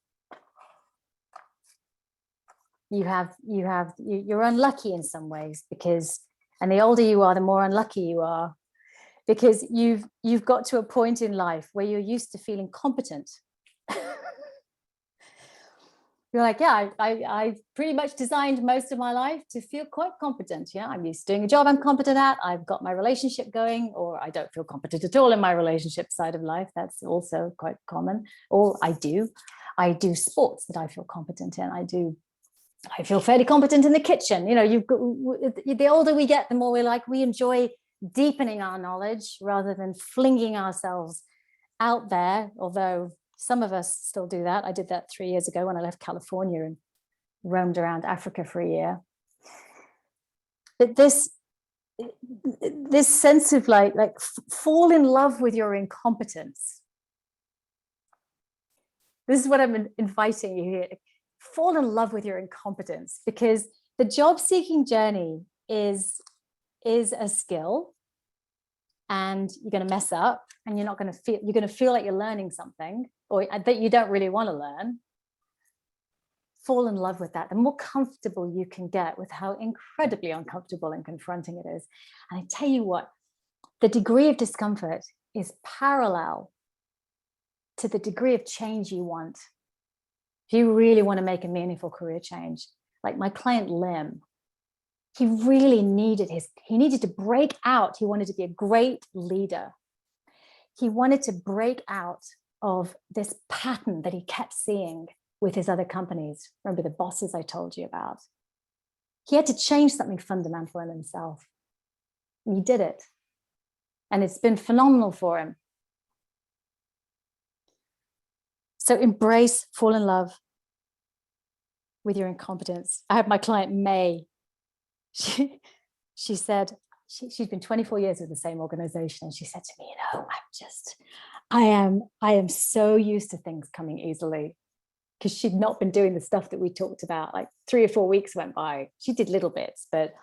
You're unlucky in some ways because, and the older you are, the more unlucky you are, because you've got to a point in life where you're used to feeling competent. You're like, yeah, I pretty much designed most of my life to feel quite competent. Yeah, I'm used to doing a job I'm competent at. I've got my relationship going, or I don't feel competent at all in my relationship side of life. That's also quite common. Or I do sports that I feel competent in. I feel fairly competent in the kitchen. You know, the older we get, the more we enjoy deepening our knowledge rather than flinging ourselves out there, although some of us still do that. I did that 3 years ago when I left California and roamed around Africa for a year. But this sense of like fall in love with your incompetence. This is what I'm inviting you here. Fall in love with your incompetence, because the job seeking journey is a skill, and you're going to mess up, and you're going to feel like you're learning something or that you don't really want to learn. Fall in love with that. The more comfortable you can get with how incredibly uncomfortable and confronting it is. And I tell you what, the degree of discomfort is parallel to the degree of change you want. If you really want to make a meaningful career change, like my client Lim, he really needed to break out. He wanted to be a great leader. He wanted to break out of this pattern that he kept seeing with his other companies. Remember the bosses I told you about? He had to change something fundamental in himself. And he did it. And it's been phenomenal for him. So embrace, fall in love with your incompetence. I had my client May. She said, she's been 24 years with the same organization. And she said to me, you know, I am so used to things coming easily, because she'd not been doing the stuff that we talked about. Like 3 or 4 weeks went by. She did little bits, but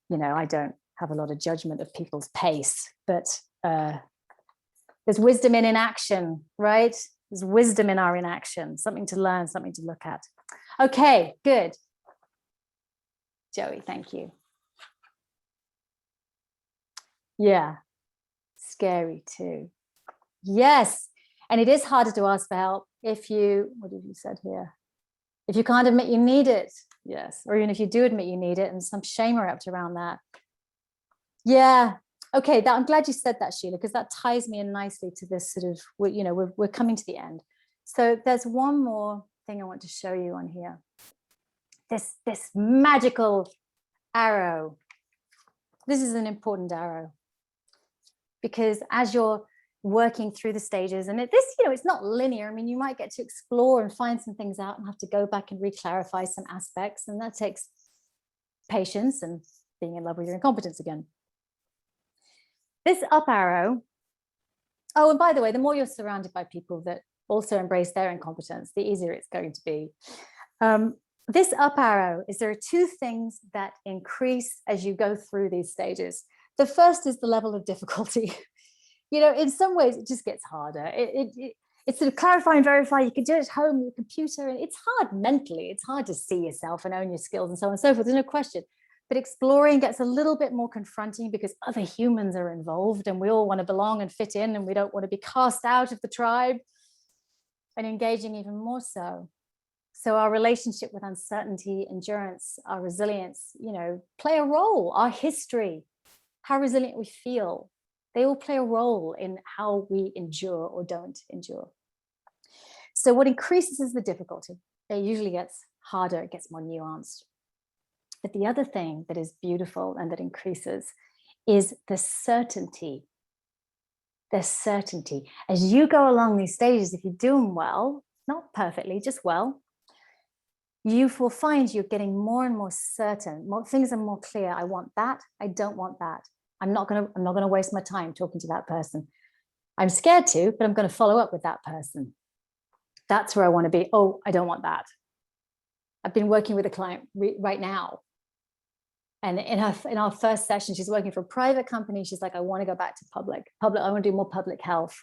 you know, I don't have a lot of judgment of people's pace, but there's wisdom in inaction, right? There's wisdom in our inaction, something to learn, something to look at. Okay, good. Joey, thank you. Yeah, scary too. Yes, and it is harder to ask for help if you, what have you said here? If you can't admit you need it, yes. Or even if you do admit you need it and some shame wrapped around that. Yeah, okay, I'm glad you said that, Sheila, because that ties me in nicely to this sort of, you know, we're coming to the end. So there's one more thing I want to show you on here. This magical arrow. This is an important arrow, because as you're working through the stages, and it's not linear. I mean, you might get to explore and find some things out and have to go back and re-clarify some aspects, and that takes patience and being in love with your incompetence again. This up arrow, oh, and by the way, the more you're surrounded by people that also embrace their incompetence, the easier it's going to be. This up arrow is there are 2 things that increase as you go through these stages. The first is the level of difficulty. You know, in some ways it just gets harder. It it's sort of clarify and verify. You can do it at home on your computer, and it's hard mentally. It's hard to see yourself and own your skills and so on and so forth. There's no question. But exploring gets a little bit more confronting because other humans are involved and we all want to belong and fit in, and we don't want to be cast out of the tribe, and engaging even more so. So our relationship with uncertainty, endurance, our resilience, play a role. Our history, how resilient we feel, they all play a role in how we endure or don't endure. So what increases is the difficulty. It usually gets harder, it gets more nuanced. But the other thing that is beautiful and that increases is the certainty. The certainty. As you go along these stages, if you're doing well, not perfectly, just well, you will find you're getting more and more certain. More things are more clear. I want that. I don't want that. I'm not gonna waste my time talking to that person. I'm scared to, but I'm going to follow up with that person. That's where I want to be. Oh, I don't want that. I've been working with a client right now. And in our first session, she's working for a private company. She's like, I want to go back to public. I want to do more public health.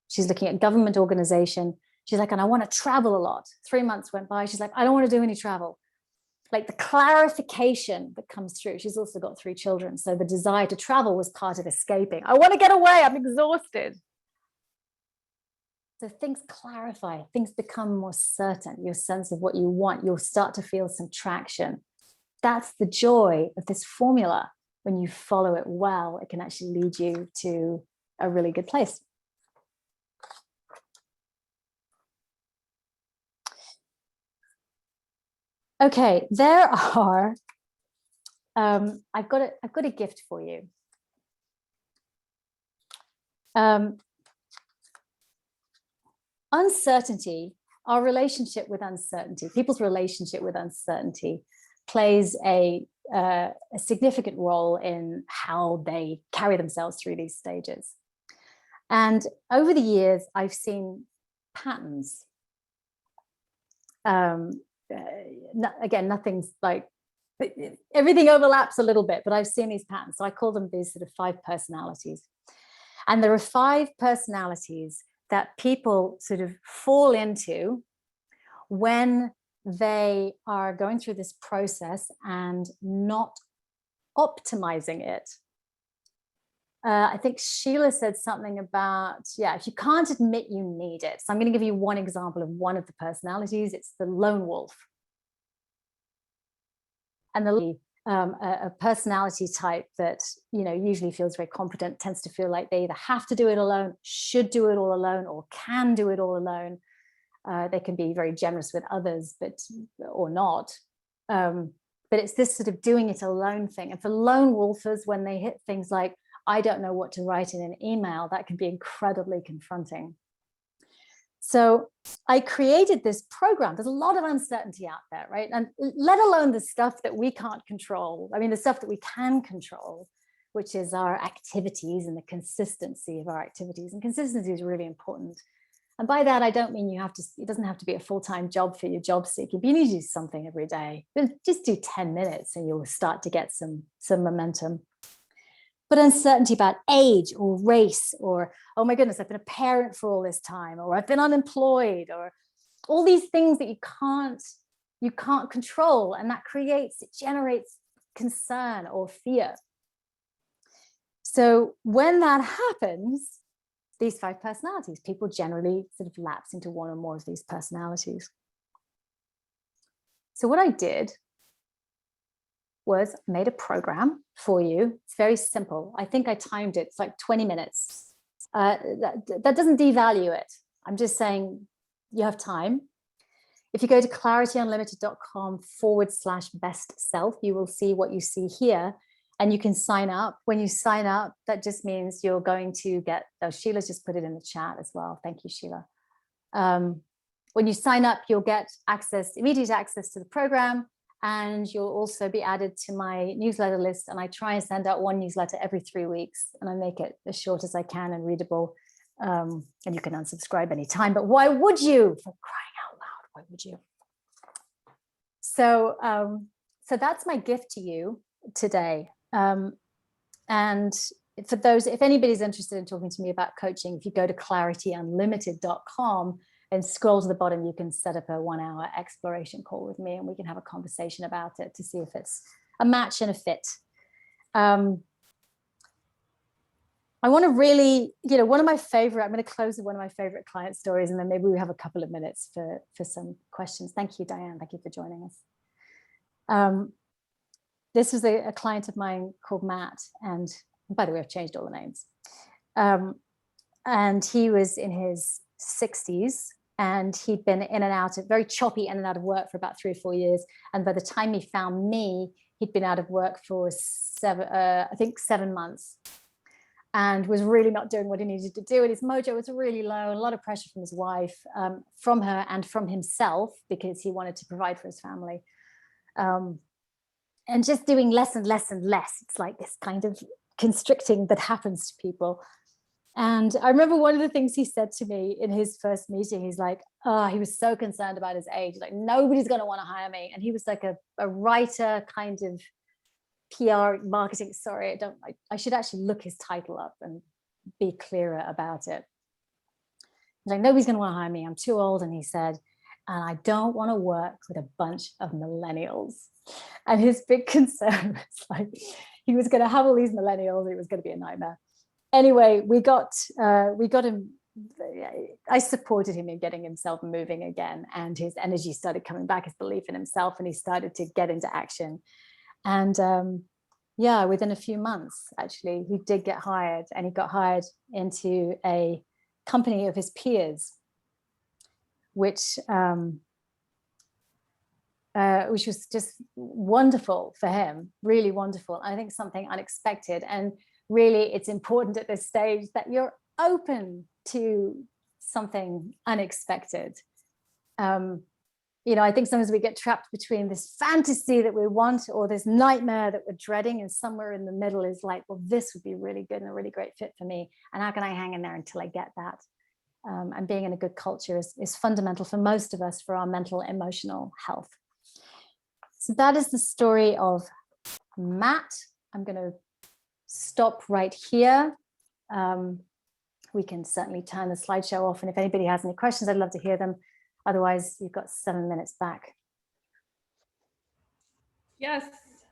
She's looking at government organization. She's like, and I want to travel a lot. 3 months went by. She's like, I don't want to do any travel. Like the clarification that comes through. She's also got 3 children. So the desire to travel was part of escaping. I want to get away. I'm exhausted. So things clarify, things become more certain. Your sense of what you want, you'll start to feel some traction. That's the joy of this formula. When you follow it well, it can actually lead you to a really good place. Okay, there are, I've got a gift for you. Uncertainty, our relationship with uncertainty, people's relationship with uncertainty plays a significant role in how they carry themselves through these stages. And over the years, I've seen patterns. Again, nothing's like, everything overlaps a little bit, but I've seen these patterns. So I call them these sort of 5 personalities. And there are 5 personalities that people sort of fall into when they are going through this process and not optimizing it. I think Sheila said something about, if you can't admit you need it. So I'm going to give you one example of one of the personalities. It's the lone wolf. And a personality type that, usually feels very competent, tends to feel like they either have to do it alone, should do it all alone, or can do it all alone. They can be very generous with others, or not. But it's this sort of doing it alone thing. And for lone wolfers, when they hit things like, I don't know what to write in an email, that can be incredibly confronting. So I created this program. There's a lot of uncertainty out there, right? And let alone the stuff that we can't control. I mean, the stuff that we can control, which is our activities and the consistency of our activities. And consistency is really important. And by that, I don't mean it doesn't have to be a full-time job for your job seeking, but you need to do something every day. Just do 10 minutes and you'll start to get some momentum. But uncertainty about age or race, or, oh my goodness, I've been a parent for all this time, or I've been unemployed, or all these things that you can't control. And that generates concern or fear. So when that happens, these 5 personalities, people generally sort of lapse into one or more of these personalities. So what I did was made a program for you. It's very simple. I think I timed it. It's like 20 minutes. That doesn't devalue it. I'm just saying you have time. If you go to clarityunlimited.com/best self, you will see what you see here. And you can sign up. When you sign up, that just means you're going to get, Sheila's just put it in the chat as well. Thank you, Sheila. When you sign up, you'll get immediate access to the program. And you'll also be added to my newsletter list. And I try and send out one newsletter every 3 weeks. And I make it as short as I can and readable. And you can unsubscribe anytime. But why would you? For crying out loud, why would you? So, so that's my gift to you today. And for those, if anybody's interested in talking to me about coaching, if you go to clarityunlimited.com and scroll to the bottom, you can set up a 1-hour exploration call with me and we can have a conversation about it to see if it's a match and a fit. I want to really, one of my favorite, I'm going to close with one of my favorite client stories, and then maybe we have a couple of minutes for some questions. Thank you, Diane. Thank you for joining us. This was a client of mine called Matt, and by the way, I've changed all the names. And he was in his 60s, and he'd been in and out of, very choppy in and out of work for about 3 or 4 years. And by the time he found me, he'd been out of work for 7 months, and was really not doing what he needed to do. And his mojo was really low, and a lot of pressure from his wife, from her and from himself, because he wanted to provide for his family. And just doing less and less and less. It's like this kind of constricting that happens to people. And I remember one of the things he said to me in his first meeting, he's like, oh, he was so concerned about his age. Like, nobody's going to want to hire me. And he was like a writer, kind of PR marketing. Sorry, I should actually look his title up and be clearer about it. He's like, nobody's going to want to hire me. I'm too old. And he said, and I don't want to work with a bunch of millennials. And his big concern was like, he was going to have all these millennials. It was going to be a nightmare. Anyway, we got him. I supported him in getting himself moving again, and his energy started coming back, his belief in himself, and he started to get into action. And yeah, within a few months, actually, he did get hired, and he got hired into a company of his peers, which was just wonderful for him, really wonderful. I think something unexpected. And really, it's important at this stage that you're open to something unexpected. I think sometimes we get trapped between this fantasy that we want or this nightmare that we're dreading, and somewhere in the middle is like, well, this would be really good and a really great fit for me. And how can I hang in there until I get that? And being in a good culture is fundamental for most of us for our mental, emotional health. So that is the story of Matt. I'm going to stop right here. We can certainly turn the slideshow off, and if anybody has any questions, I'd love to hear them. Otherwise, you've got 7 minutes back. Yes,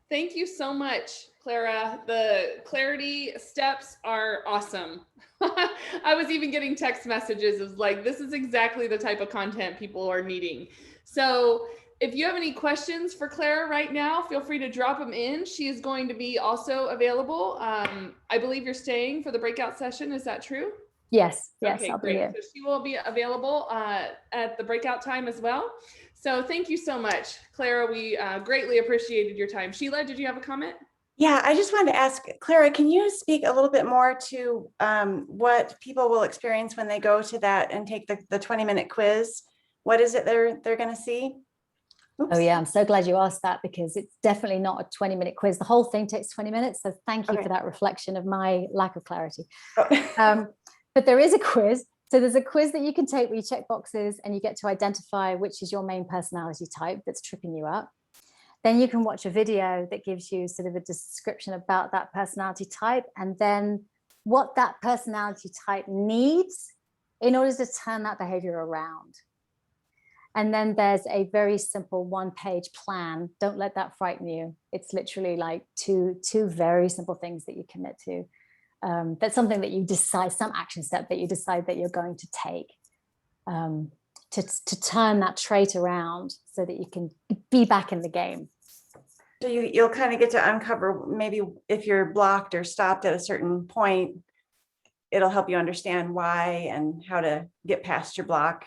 thank you so much, Clara. The clarity steps are awesome. I was even getting text messages of like, this is exactly the type of content people are needing. So if you have any questions for Clara right now, feel free to drop them in. She is going to be also available. I believe you're staying for the breakout session. Is that true? Yes, Okay, I'll great. be here. So she will be available at the breakout time as well. So thank you so much, Clara. We greatly appreciated your time. Sheila, did you have a comment? Yeah, I just wanted to ask, Clara, can you speak a little bit more to what people will experience when they go to that and take the 20-minute quiz? What is it they're going to see? Oops. Oh yeah, I'm so glad you asked that, because it's definitely not a 20-minute quiz. The whole thing takes 20 minutes. So thank you for that reflection of my lack of clarity. Oh. But there is a quiz. So there's a quiz that you can take where you check boxes and you get to identify which is your main personality type that's tripping you up. Then you can watch a video that gives you sort of a description about that personality type, and then what that personality type needs in order to turn that behavior around. And then there's a very simple 1-page plan. Don't let that frighten you. It's literally like two very simple things that you commit to. That's something that you decide, some action step that you decide that you're going to take to turn that trait around so that you can be back in the game. So you'll kind of get to uncover maybe if you're blocked or stopped at a certain point, it'll help you understand why and how to get past your block.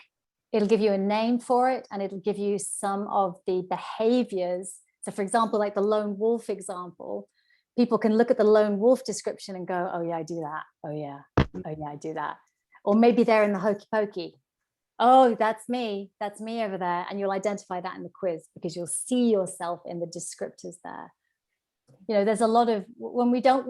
It'll give you a name for it, and it'll give you some of the behaviors. So for example, like the lone wolf example, people can look at the lone wolf description and go, oh yeah, I do that. Oh yeah, I do that. Or maybe they're in the hokey pokey. Oh, that's me over there. And you'll identify that in the quiz because you'll see yourself in the descriptors there. There's a lot of, when we don't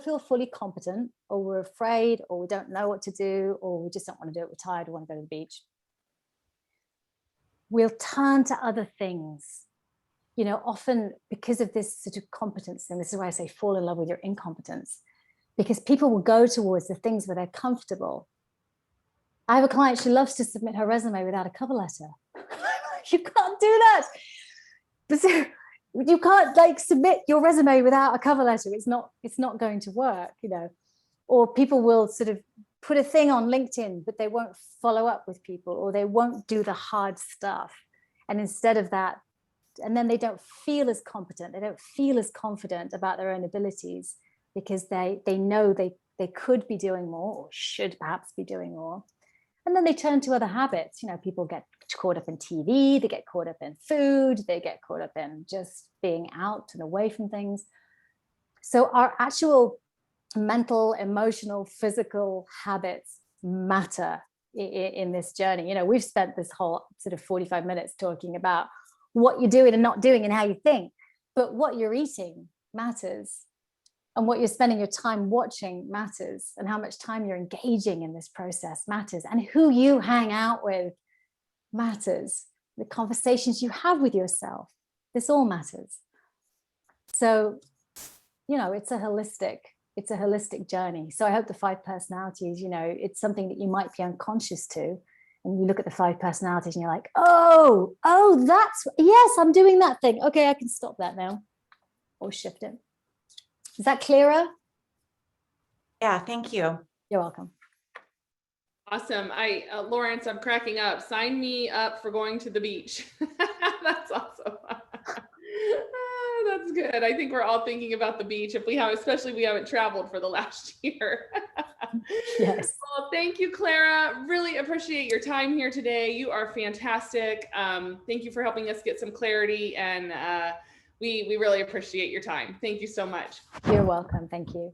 feel fully competent, or we're afraid, or we don't know what to do, or we just don't want to do it, we're tired, we want to go to the beach, we'll turn to other things. you know, often because of this sort of competence thing, this is why I say fall in love with your incompetence, because people will go towards the things where they're comfortable. I have a client, she loves to submit her resume without a cover letter. You can't do that. You can't like submit your resume without a cover letter. It's not going to work, you know. Or people will sort of put a thing on LinkedIn, but they won't follow up with people, or they won't do the hard stuff. And instead of that, and then they don't feel as competent, they don't feel as confident about their own abilities, because they know they could be doing more, or should perhaps be doing more. And then they turn to other habits. You know, people get caught up in TV, they get caught up in food, they get caught up in just being out and away from things. So our actual mental, emotional, physical habits matter in this journey. You know, we've spent this whole sort of 45 minutes talking about what you're doing and not doing and how you think, but what you're eating matters. And what you're spending your time watching matters, and how much time you're engaging in this process matters, and who you hang out with matters, the conversations you have with yourself, this all matters. So, you know, it's a holistic journey. So I hope the 5 personalities, you know, it's something that you might be unconscious to, and you look at the 5 personalities and you're like, oh, that's, yes, I'm doing that thing. Okay, I can stop that now, or shift it. Is that clearer? Yeah, thank you. You're welcome. Awesome. Lawrence, I'm cracking up. Sign me up for going to the beach. That's awesome. That's good. I think we're all thinking about the beach, if we have, especially we haven't traveled for the last year. Yes. Well, thank you, Clara. Really appreciate your time here today. You are fantastic. Thank you for helping us get some clarity, and we really appreciate your time. Thank you so much. You're welcome. Thank you.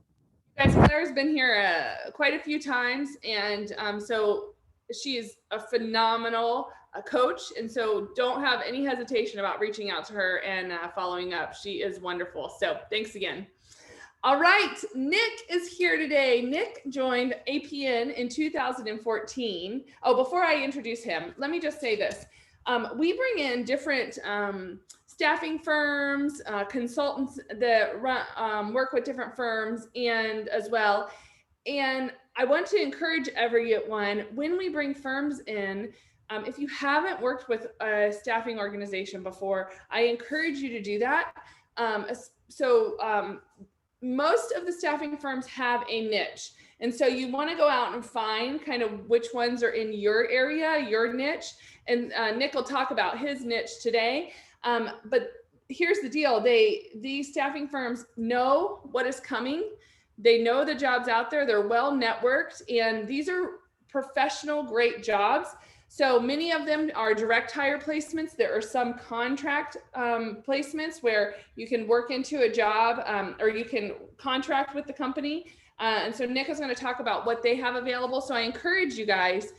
Guys, Clara's been here quite a few times, and so she is a phenomenal coach, and so don't have any hesitation about reaching out to her and following up. She is wonderful. So thanks again. All right, Nick is here today. Nick joined APN in 2014. Oh, before I introduce him, let me just say this. We bring in different staffing firms, consultants that work with different firms and as well. And I want to encourage everyone, when we bring firms in, if you haven't worked with a staffing organization before, I encourage you to do that. Most of the staffing firms have a niche. And so you want to go out and find kind of which ones are in your area, your niche. And Nick will talk about his niche today. But here's the deal. These staffing firms know what is coming. They know the jobs out there. They're well networked, and these are professional, great jobs. So many of them are direct hire placements. There are some contract placements where you can work into a job or you can contract with the company. And so Nick is going to talk about what they have available. So I encourage you guys,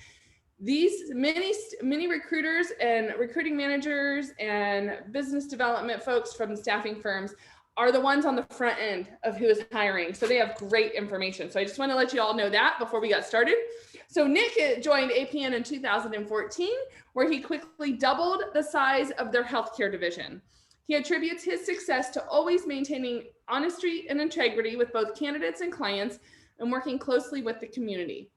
these many recruiters and recruiting managers and business development folks from staffing firms are the ones on the front end of who is hiring. So they have great information. So I just want to let you all know that before we got started. So Nick joined APN in 2014, where he quickly doubled the size of their healthcare division. He attributes his success to always maintaining honesty and integrity with both candidates and clients, and working closely with the community.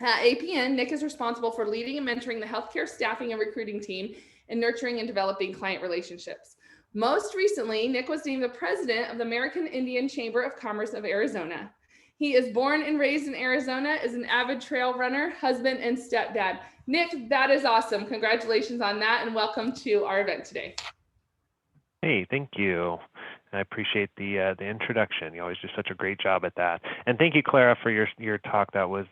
At APN, Nick is responsible for leading and mentoring the healthcare staffing and recruiting team, and nurturing and developing client relationships. Most recently, Nick was named the president of the American Indian Chamber of Commerce of Arizona. He is born and raised in Arizona, is an avid trail runner, husband, and stepdad. Nick, that is awesome. Congratulations on that, and welcome to our event today. Hey, thank you. I appreciate the introduction. You always do such a great job at that. And thank you, Clara, for your talk. That was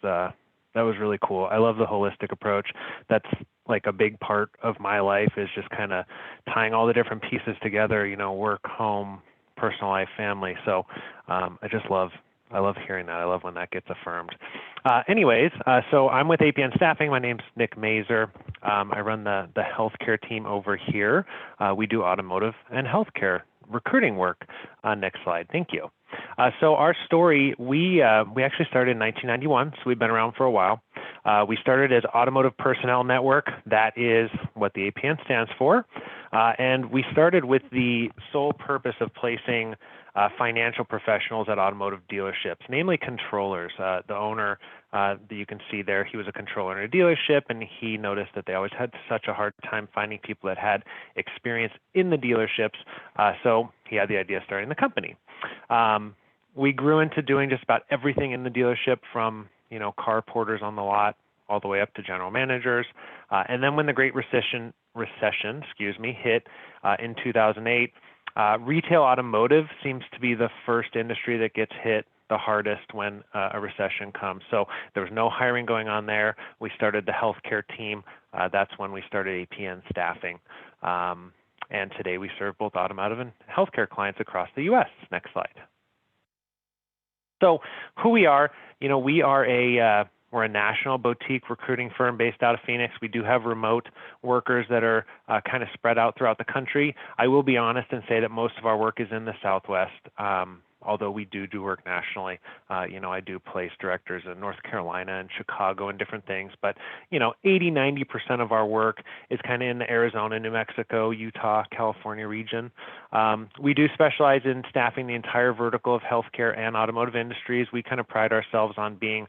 really cool. I love the holistic approach. That's like a big part of my life, is just kind of tying all the different pieces together, you know, work, home, personal life, family. So I love hearing that. I love when that gets affirmed. So I'm with APN Staffing. My name's Nick Mazer. I run the healthcare team over here. We do automotive and healthcare recruiting work. Next slide. Thank you. So our story, we actually started in 1991, so we've been around for a while. We started as Automotive Personnel Network. That is what the APN stands for. And we started with the sole purpose of placing financial professionals at automotive dealerships, namely controllers. The owner that you can see there, he was a controller in a dealership, and he noticed that they always had such a hard time finding people that had experience in the dealerships. So he had the idea of starting the company. We grew into doing just about everything in the dealership, from car porters on the lot all the way up to general managers. And then when the Great Recession hit in 2008, retail automotive seems to be the first industry that gets hit the hardest when a recession comes. So there was no hiring going on there. We started the healthcare team. That's when we started APN staffing. And today we serve both automotive and healthcare clients across the U.S. Next slide. So who we are, we're a national boutique recruiting firm based out of Phoenix. We do have remote workers that are kind of spread out throughout the country. I will be honest and say that most of our work is in the Southwest, although we do work nationally. I do place directors in North Carolina and Chicago and different things, but 80–90% of our work is kind of in the Arizona, New Mexico, Utah, California region. We do specialize in staffing the entire vertical of healthcare and automotive industries. We kind of pride ourselves on being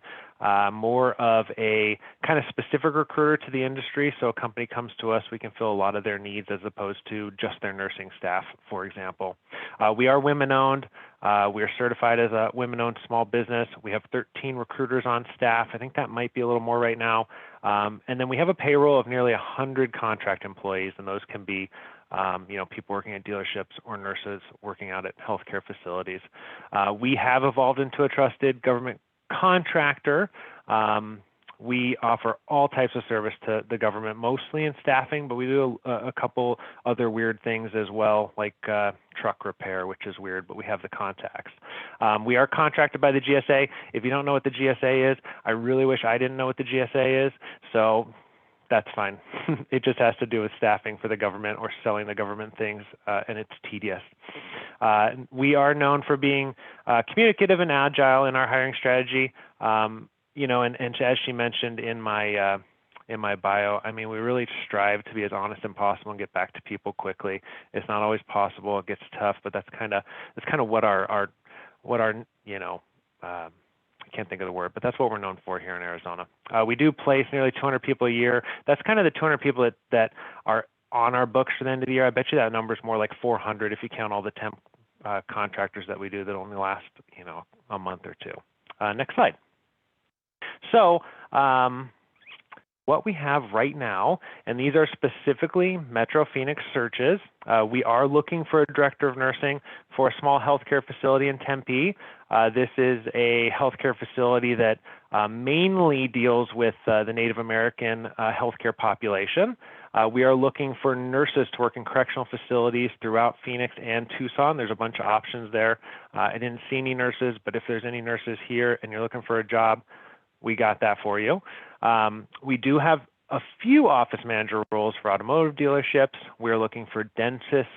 more of a kind of specific recruiter to the industry. So a company comes to us, we can fill a lot of their needs as opposed to just their nursing staff, for example. We are women-owned. We are certified as a women-owned small business. We have 13 recruiters on staff. I think that might be a little more right now. And then we have a payroll of nearly 100 contract employees, and those can be people working at dealerships or nurses working out at healthcare facilities. We have evolved into a trusted government contractor. We offer all types of service to the government, mostly in staffing, but we do a couple other weird things as well, like truck repair, which is weird, but we have the contacts. We are contracted by the GSA. If you don't know what the GSA is, I really wish I didn't know what the GSA is, so that's fine. It just has to do with staffing for the government or selling the government things, and it's tedious. We are known for being communicative and agile in our hiring strategy. And as she mentioned in my bio, I mean, we really strive to be as honest as possible and get back to people quickly. It's not always possible. It gets tough, but that's kind of what our I can't think of the word, but that's what we're known for here in Arizona. We do place nearly 200 people a year. That's kind of the 200 people that are on our books for the end of the year. I bet you that number is more like 400 if you count all the temp contractors that we do that only last, a month or two. Next slide. So what we have right now, and these are specifically Metro Phoenix searches. We are looking for a director of nursing for a small healthcare facility in Tempe. This is a healthcare facility that mainly deals with the Native American healthcare population. We are looking for nurses to work in correctional facilities throughout Phoenix and Tucson. There's a bunch of options there. I didn't see any nurses, but if there's any nurses here and you're looking for a job, we got that for you. We do have a few office manager roles for automotive dealerships. We're looking for dentists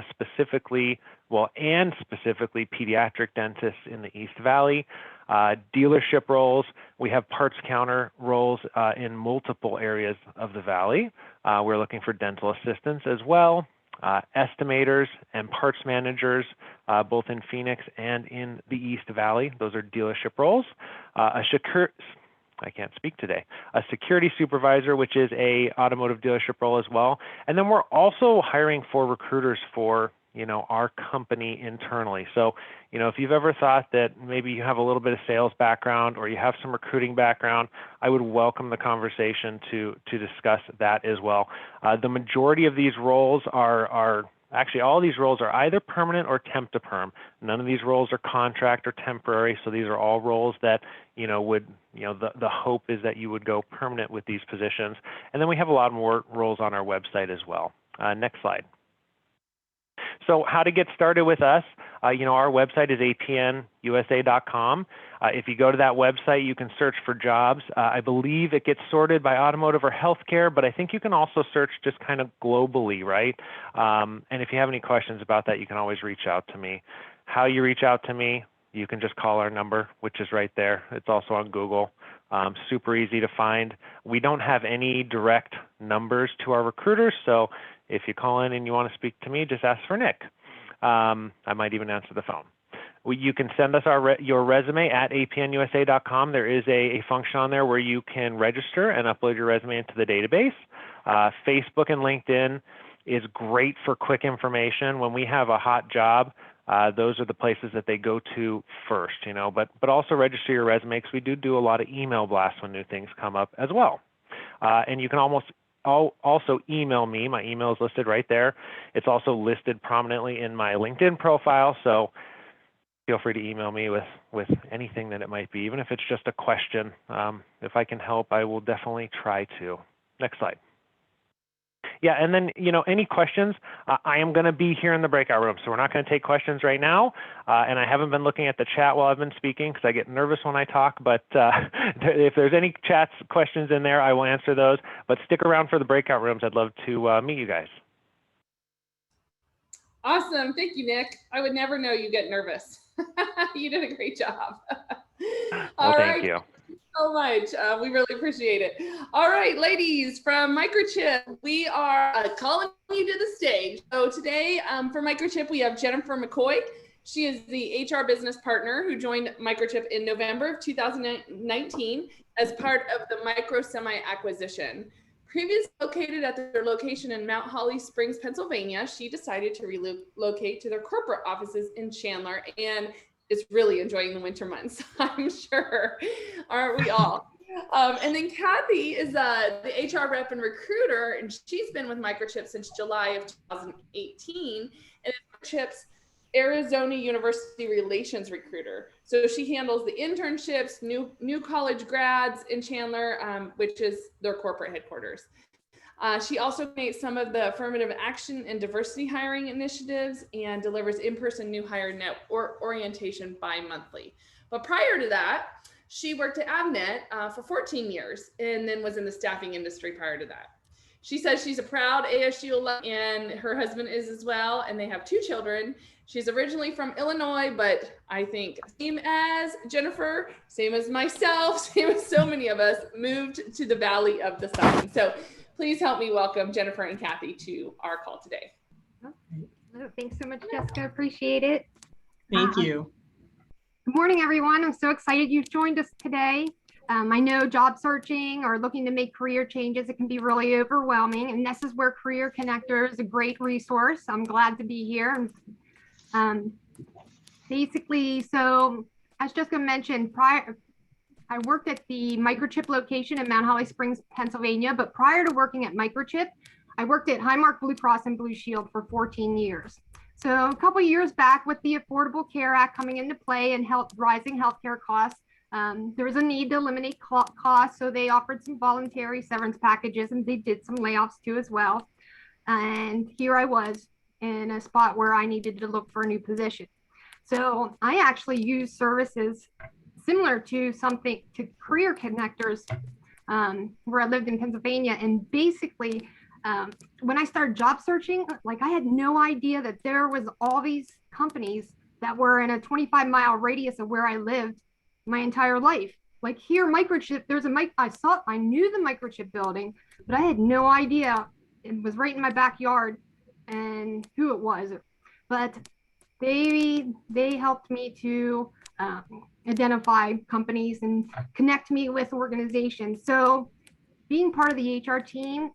specifically pediatric dentists in the East Valley. Dealership roles, we have parts counter roles in multiple areas of the valley. We're looking for dental assistants as well, estimators and parts managers, both in Phoenix and in the East Valley. Those are dealership roles. I can't speak today. A security supervisor, which is a automotive dealership role as well. And then we're also hiring for recruiters for, our company internally. So, if you've ever thought that maybe you have a little bit of sales background or you have some recruiting background, I would welcome the conversation to discuss that as well. The majority of these roles actually, all these roles are either permanent or temp to perm. None of these roles are contract or temporary, so these are all roles that, the hope is that you would go permanent with these positions. And then we have a lot more roles on our website as well. Next slide. So how to get started with us, our website is apnusa.com. If you go to that website, you can search for jobs. I believe it gets sorted by automotive or healthcare, but I think you can also search just kind of globally, right? And if you have any questions about that, you can always reach out to me. How you reach out to me, you can just call our number, which is right there. It's also on Google. Super easy to find. We don't have any direct numbers to our recruiters, so if you call in and you want to speak to me, just ask for Nick. I might even answer the phone. You can send us your resume at apnusa.com. There is a function on there where you can register and upload your resume into the database. Facebook and LinkedIn is great for quick information. When we have a hot job, those are the places that they go to first, but also register your resume, because we do a lot of email blasts when new things come up as well. And you can also email me. My email is listed right there. It's also listed prominently in my LinkedIn profile, so feel free to email me with anything that it might be, even if it's just a question. If I can help, I will definitely try to. Next slide. Yeah, and then, any questions, I am going to be here in the breakout room, so we're not going to take questions right now, and I haven't been looking at the chat while I've been speaking because I get nervous when I talk, but if there's any questions in there, I will answer those, but stick around for the breakout rooms. I'd love to meet you guys. Awesome. Thank you, Nick. I would never know you get nervous. You did a great job. Well, thank you so much. We really appreciate it. All right, ladies from Microchip, we are calling you to the stage. So today for Microchip, we have Jennifer McCoy. She is the HR business partner who joined Microchip in November of 2019 as part of the Microsemi acquisition. Previously located at their location in Mount Holly Springs, Pennsylvania, she decided to relocate to their corporate offices in Chandler and is really enjoying the winter months, I'm sure. Aren't we all? And then Kathy is the HR rep and recruiter, and she's been with Microchip since July of 2018, and is Microchip's Arizona University Relations Recruiter. So she handles the internships, new college grads in Chandler, which is their corporate headquarters. She also coordinates some of the affirmative action and diversity hiring initiatives and delivers in-person new hire net orientation bi-monthly. But prior to that, she worked at Avnet for 14 years and then was in the staffing industry prior to that. She says she's a proud ASU alum, and her husband is as well, and they have 2 children. She's originally from Illinois, but I think same as Jennifer, same as myself, same as so many of us, moved to the Valley of the Sun. So please help me welcome Jennifer and Kathy to our call today. Oh, thanks so much, Jessica. Appreciate it. Thank you. Good morning, everyone. I'm so excited you've joined us today. I know job searching or looking to make career changes, it can be really overwhelming, and this is where Career Connector is a great resource. I'm glad to be here. Basically, so as Jessica mentioned, I worked at the Microchip location in Mount Holly Springs, Pennsylvania, but prior to working at Microchip, I worked at Highmark Blue Cross and Blue Shield for 14 years. So a couple of years back, with the Affordable Care Act coming into play and rising healthcare costs, there was a need to eliminate costs, so they offered some voluntary severance packages, and they did some layoffs too as well. And here I was in a spot where I needed to look for a new position. So I actually used services similar to Career Connectors, where I lived in Pennsylvania. And basically, when I started job searching, I had no idea that there was all these companies that were in a 25-mile radius of where I lived my entire life. Like here, Microchip, I knew the Microchip building, but I had no idea it was right in my backyard and who it was. But they helped me to identify companies and connect me with organizations. So being part of the HR team,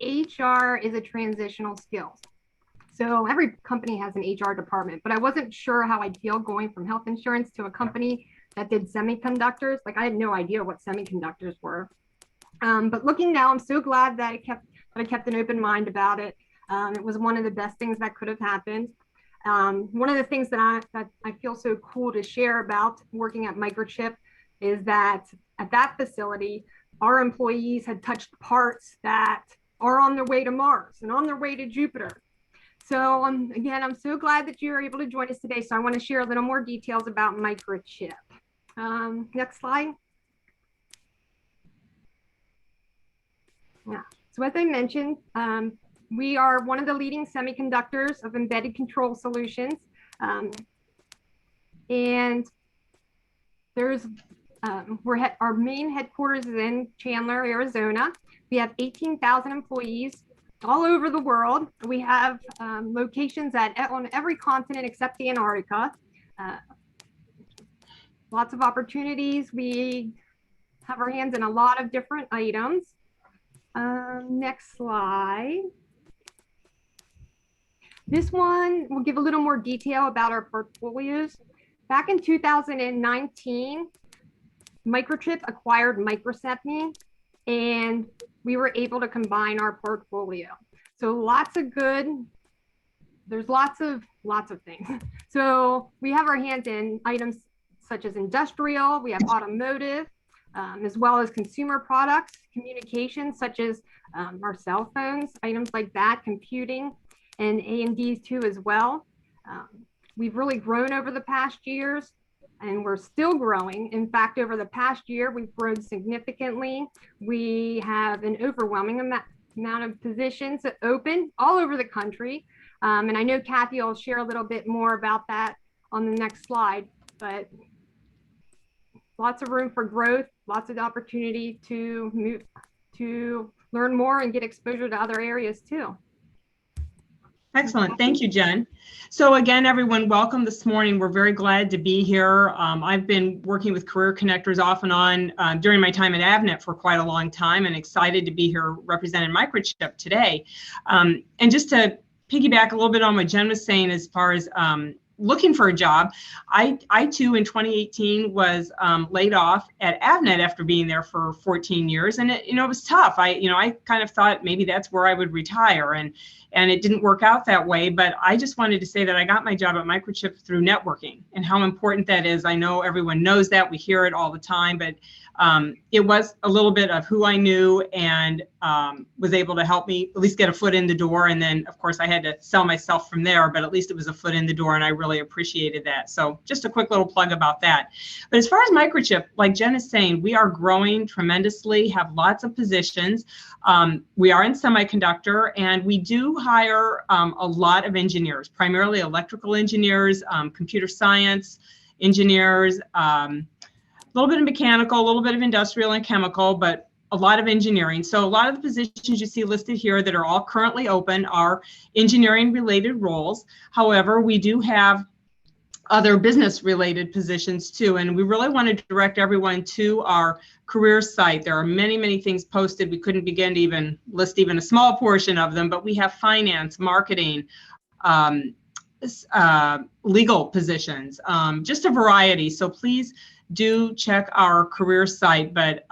HR is a transitional skill. So every company has an HR department, but I wasn't sure how I'd feel going from health insurance to a company that did semiconductors. I had no idea what semiconductors were. But looking now, I'm so glad that I kept an open mind about it. It was one of the best things that could have happened. One of the things that I feel so cool to share about working at Microchip is that at that facility, our employees had touched parts that are on their way to Mars and on their way to Jupiter. So again, I'm so glad that you're able to join us today. So I want to share a little more details about Microchip. Next slide. Yeah. So as I mentioned, we are one of the leading semiconductors of embedded control solutions. And there's Our main headquarters is in Chandler, Arizona. We have 18,000 employees all over the world. We have locations on every continent except Antarctica. Lots of opportunities. We have our hands in a lot of different items. Next slide. This one will give a little more detail about our portfolios. Back in 2019, Microchip acquired Microsemi, and we were able to combine our portfolio. So there's lots of things. So we have our hands in items such as industrial, we have automotive, as well as consumer products, communications such as our cell phones, items like that, computing, and A&Ds too as well. We've really grown over the past years, and we're still growing. In fact, over the past year, we've grown significantly. We have an overwhelming amount of positions open all over the country. And I know Kathy will share a little bit more about that on the next slide, but lots of room for growth, lots of opportunity to move, to learn more and get exposure to other areas too. Excellent. Thank you, Jen. So again, everyone, welcome this morning. We're very glad to be here. I've been working with Career Connectors off and on during my time at Avnet for quite a long time, and excited to be here representing Microchip today. And just to piggyback a little bit on what Jen was saying as far as looking for a job, I too in 2018 was laid off at Avnet after being there for 14 years, and it was tough. I kind of thought maybe that's where I would retire, and it didn't work out that way. But I just wanted to say that I got my job at Microchip through networking, and how important that is. I know everyone knows that, we hear it all the time, but it was a little bit of who I knew, and was able to help me at least get a foot in the door. And then of course I had to sell myself from there, but at least it was a foot in the door, and I really appreciated that. So just a quick little plug about that. But as far as Microchip, like Jen is saying, we are growing tremendously, have lots of positions. We are in semiconductor, and we do hire a lot of engineers, primarily electrical engineers, computer science engineers, a little bit of mechanical, a little bit of industrial and chemical, but a lot of engineering. So a lot of the positions you see listed here that are all currently open are engineering related roles. However, we do have other business related positions too. And we really want to direct everyone to our career site. There are many, many things posted. We couldn't begin to even list even a small portion of them, but we have finance, marketing, legal positions, just a variety. So please do check our career site. But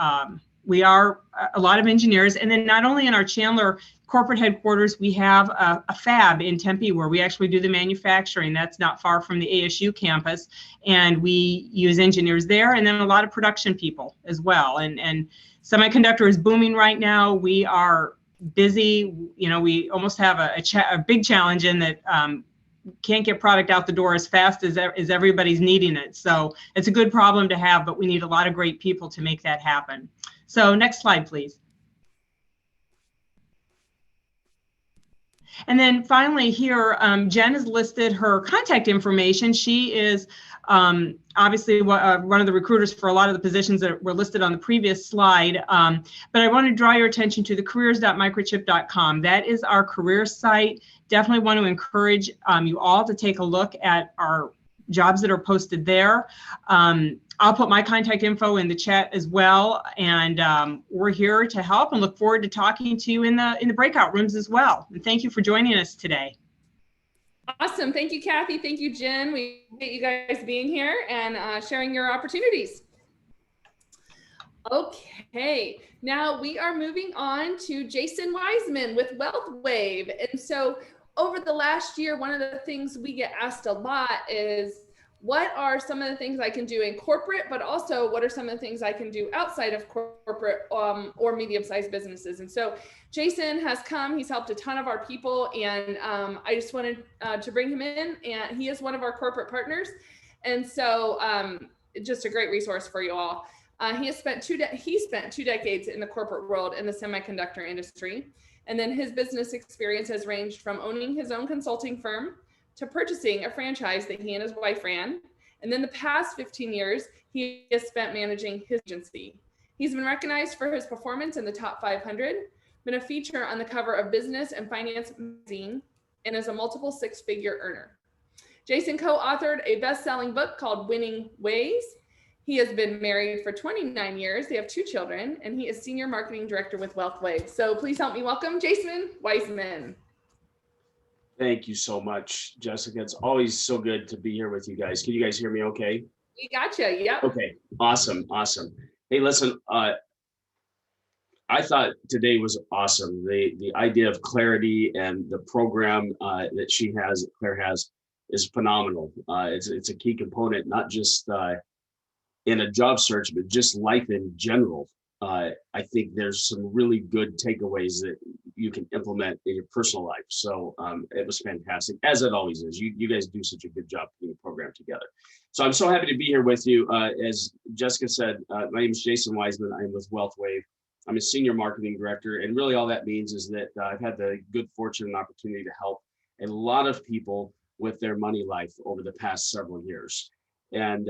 we are a lot of engineers. And then not only in our Chandler corporate headquarters, we have a fab in Tempe where we actually do the manufacturing. That's not far from the ASU campus. And we use engineers there, and then a lot of production people as well. And semiconductor is booming right now. We are busy. We almost have a big challenge in that can't get product out the door as fast as everybody's needing it. So it's a good problem to have, but we need a lot of great people to make that happen. So next slide, please. And then finally here, Jen has listed her contact information. She is obviously one of the recruiters for a lot of the positions that were listed on the previous slide. But I want to draw your attention to the careers.microchip.com. That is our career site. Definitely want to encourage you all to take a look at our jobs that are posted there. I'll put my contact info in the chat as well, and we're here to help and look forward to talking to you in the breakout rooms as well. And thank you for joining us today. Awesome. Thank you, Kathy. Thank you, Jen. We appreciate you guys being here and sharing your opportunities. Okay, now we are moving on to Jason Wiseman with WealthWave. And so over the last year, one of the things we get asked a lot is, what are some of the things I can do in corporate, but also what are some of the things I can do outside of corporate or medium-sized businesses? And so Jason has come, he's helped a ton of our people, and I just wanted to bring him in, and he is one of our corporate partners. And so just a great resource for you all. He spent two decades in the corporate world in the semiconductor industry. And then his business experience has ranged from owning his own consulting firm to purchasing a franchise that he and his wife ran, And then the past 15 years, he has spent managing his agency. He's been recognized for his performance in the top 500, been a feature on the cover of Business and Finance magazine, and is a multiple six-figure earner. Jason co-authored a best-selling book called Winning Ways. He has been married for 29 years. They have 2 children, and he is Senior Marketing Director with Wealth Waves. So please help me welcome Jason Wiseman. Thank you so much, Jessica. It's always so good to be here with you guys. Can you guys hear me okay? We gotcha, yep. Okay, awesome. Hey, listen, I thought today was awesome. The idea of clarity and the program that Claire has, is phenomenal. It's a key component, not just in a job search, but just life in general. I think there's some really good takeaways that you can implement in your personal life. So it was fantastic, as it always is. You guys do such a good job putting the program together. So I'm so happy to be here with you. As Jessica said, my name is Jason Wiseman. I'm with Wealth Wave. I'm a Senior Marketing Director. And really all that means is that I've had the good fortune and opportunity to help a lot of people with their money life over the past several years. And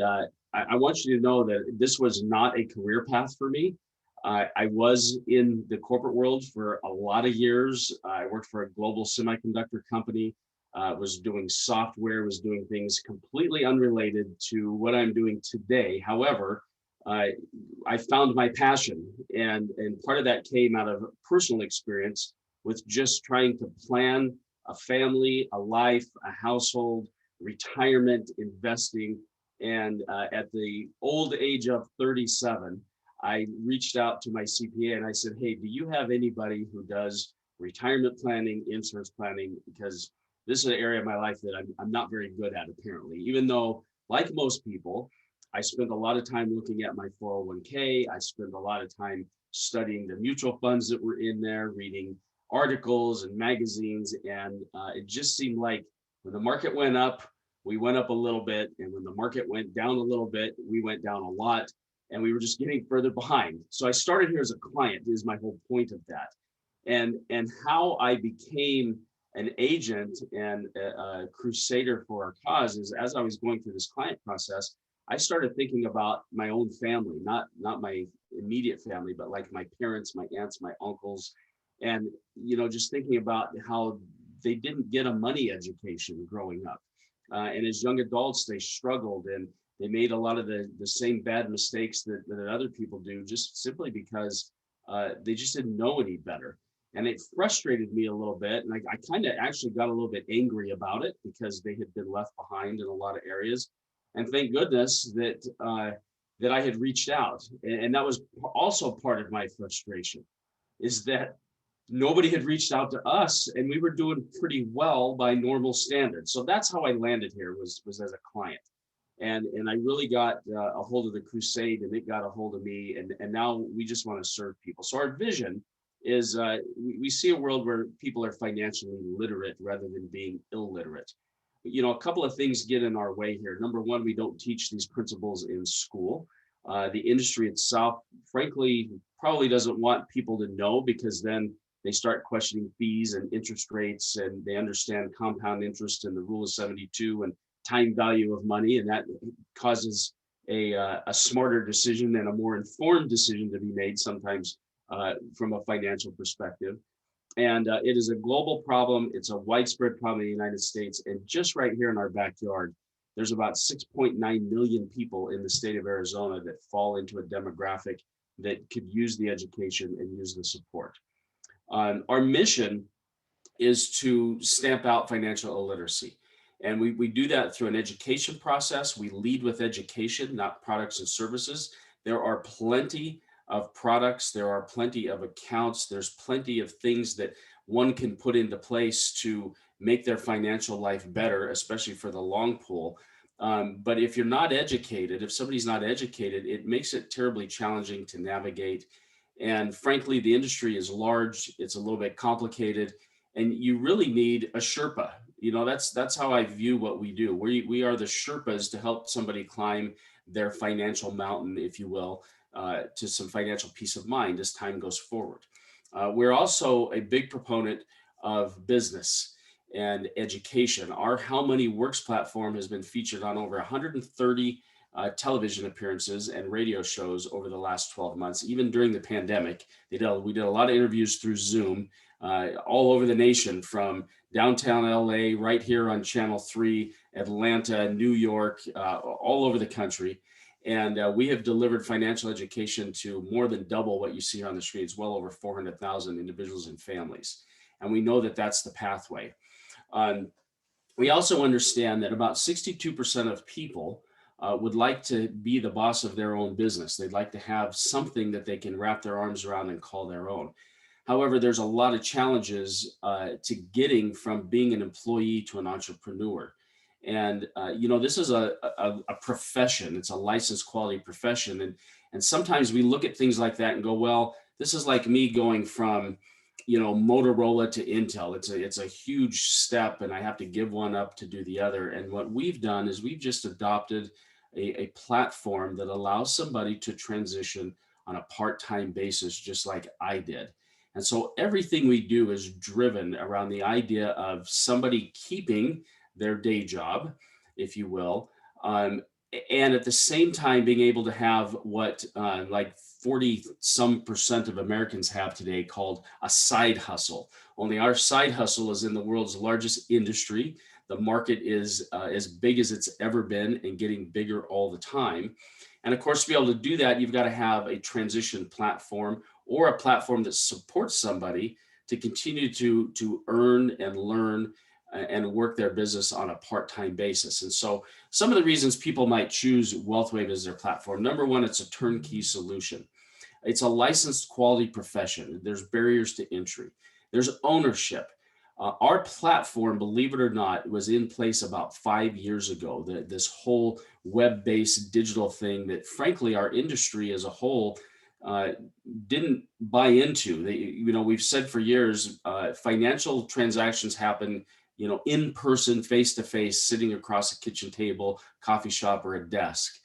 I want you to know that this was not a career path for me. I was in the corporate world for a lot of years. I worked for a global semiconductor company, was doing software, was doing things completely unrelated to what I'm doing today. However, I found my passion, and part of that came out of personal experience with just trying to plan a family, a life, a household, retirement, investing. And at the old age of 37, I reached out to my CPA and I said, hey, do you have anybody who does retirement planning, insurance planning? Because this is an area of my life that I'm not very good at, apparently, even though, like most people, I spent a lot of time looking at my 401k. I spent a lot of time studying the mutual funds that were in there, reading articles and magazines. And it just seemed like when the market went up, we went up a little bit. And when the market went down a little bit, we went down a lot. And we were just getting further behind. So I started here as a client, is my whole point of that. And how I became an agent and a crusader for our cause is, as I was going through this client process, I started thinking about my own family, not my immediate family, but like my parents, my aunts, my uncles, and just thinking about how they didn't get a money education growing up. And as young adults, they struggled and they made a lot of the same bad mistakes that other people do, just simply because they just didn't know any better. And it frustrated me a little bit. And I kind of actually got a little bit angry about it because they had been left behind in a lot of areas. And thank goodness that I had reached out. And that was also part of my frustration, is that nobody had reached out to us and we were doing pretty well by normal standards. So that's how I landed here, was as a client. And I really got a hold of the crusade, and it got a hold of me. And now we just want to serve people. So our vision is we see a world where people are financially literate rather than being illiterate. A couple of things get in our way here. Number one, we don't teach these principles in school. The industry itself, frankly, probably doesn't want people to know, because then they start questioning fees and interest rates, and they understand compound interest and the rule of 72 and time value of money, and that causes a smarter decision and a more informed decision to be made sometimes from a financial perspective. And it is a global problem. It's a widespread problem in the United States. And just right here in our backyard, there's about 6.9 million people in the state of Arizona that fall into a demographic that could use the education and use the support. Our mission is to stamp out financial illiteracy. And we do that through an education process. We lead with education, not products and services. There are plenty of products. There are plenty of accounts. There's plenty of things that one can put into place to make their financial life better, especially for the long pull. But if you're not educated, if somebody's not educated, it makes it terribly challenging to navigate. And frankly, the industry is large. It's a little bit complicated, and you really need a Sherpa. That's how I view what we do. We are the Sherpas to help somebody climb their financial mountain, if you will, to some financial peace of mind as time goes forward. We're also a big proponent of business. and education. Our How Money Works platform has been featured on over 130 television appearances and radio shows over the last 12 months. Even during the pandemic, we did a lot of interviews through Zoom all over the nation, from downtown LA, right here on Channel 3, Atlanta, New York, all over the country. And we have delivered financial education to more than double what you see here on the screen. It's well over 400,000 individuals and families. And we know that that's the pathway. We also understand that about 62% of people would like to be the boss of their own business. They'd like to have something that they can wrap their arms around and call their own. However, there's a lot of challenges to getting from being an employee to an entrepreneur. And, this is a profession. It's a licensed quality profession. And sometimes we look at things like that and go, well, this is like me going from, Motorola to Intel. It's a huge step, and I have to give one up to do the other. And what we've done is we've just adopted a platform that allows somebody to transition on a part-time basis, just like I did. And so everything we do is driven around the idea of somebody keeping their day job, if you will, and at the same time being able to have what like 40% of Americans have today called a side hustle. Only our side hustle is in the world's largest industry. The market is as big as it's ever been and getting bigger all the time. And of course, to be able to do that, you've got to have a transition platform or a platform that supports somebody to continue to earn and learn and work their business on a part-time basis. And so some of the reasons people might choose WealthWave as their platform: number one, it's a turnkey solution. It's a licensed quality profession. There's barriers to entry. There's ownership. Our platform, believe it or not, was in place about 5 years ago. This whole web-based digital thing that, frankly, our industry as a whole didn't buy into. We've said for years, financial transactions happen, in person, face to face, sitting across a kitchen table, coffee shop, or a desk.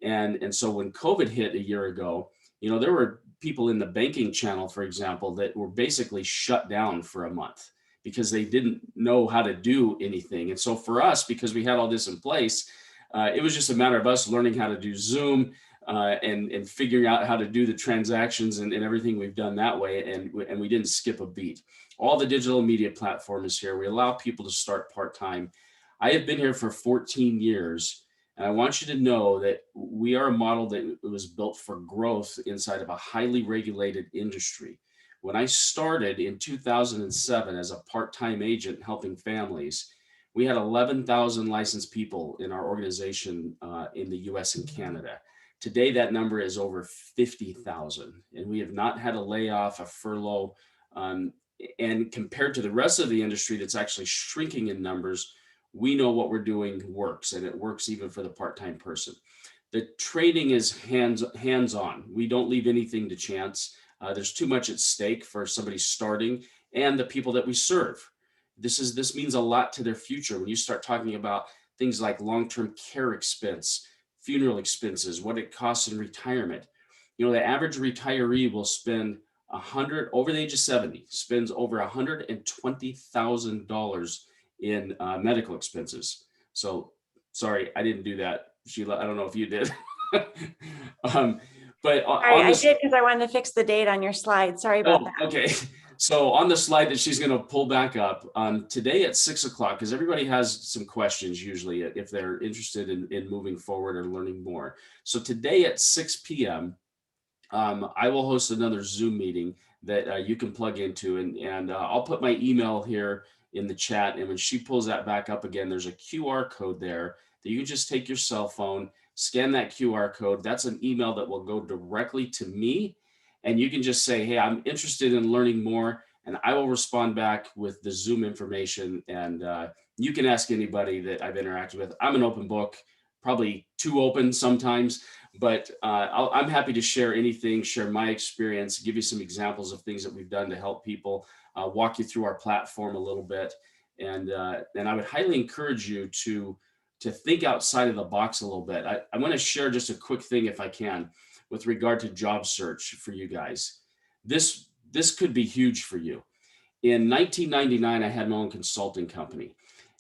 And so when COVID hit a year ago, there were people in the banking channel, for example, that were basically shut down for a month because they didn't know how to do anything. And so for us, because we had all this in place, it was just a matter of us learning how to do Zoom and figuring out how to do the transactions and everything we've done that way. And we didn't skip a beat. All the digital media platform is here. We allow people to start part-time. I have been here for 14 years. And I want you to know that we are a model that was built for growth inside of a highly regulated industry. When I started in 2007 as a part-time agent helping families, we had 11,000 licensed people in our organization in the US and Canada. Today, that number is over 50,000, and we have not had a layoff, a furlough. And compared to the rest of the industry that's actually shrinking in numbers, we know what we're doing works, and it works even for the part-time person. The training is hands-on. We don't leave anything to chance. There's too much at stake for somebody starting and the people that we serve. This means a lot to their future. When you start talking about things like long-term care expense, funeral expenses, what it costs in retirement. The average retiree will spend over the age of 70, spends over $120,000 in medical expenses. So sorry, I didn't do that, Sheila. I don't know if you did. But I did, because I wanted to fix the date on your slide. Sorry about that. Okay. So on the slide that she's going to pull back up, today at 6 o'clock, because everybody has some questions usually if they're interested in moving forward or learning more. So today at 6 p.m., I will host another Zoom meeting that you can plug into, and I'll put my email here in the chat. And when she pulls that back up again, there's a QR code there that you can just take your cell phone, scan that QR code. That's an email that will go directly to me. And you can just say, hey, I'm interested in learning more. And I will respond back with the Zoom information. And you can ask anybody that I've interacted with. I'm an open book, probably too open sometimes, but I'm happy to share anything, share my experience, give you some examples of things that we've done to help people, walk you through our platform a little bit. And I would highly encourage you to think outside of the box a little bit. I want to share just a quick thing, if I can, with regard to job search for you guys. This could be huge for you. In 1999, I had my own consulting company.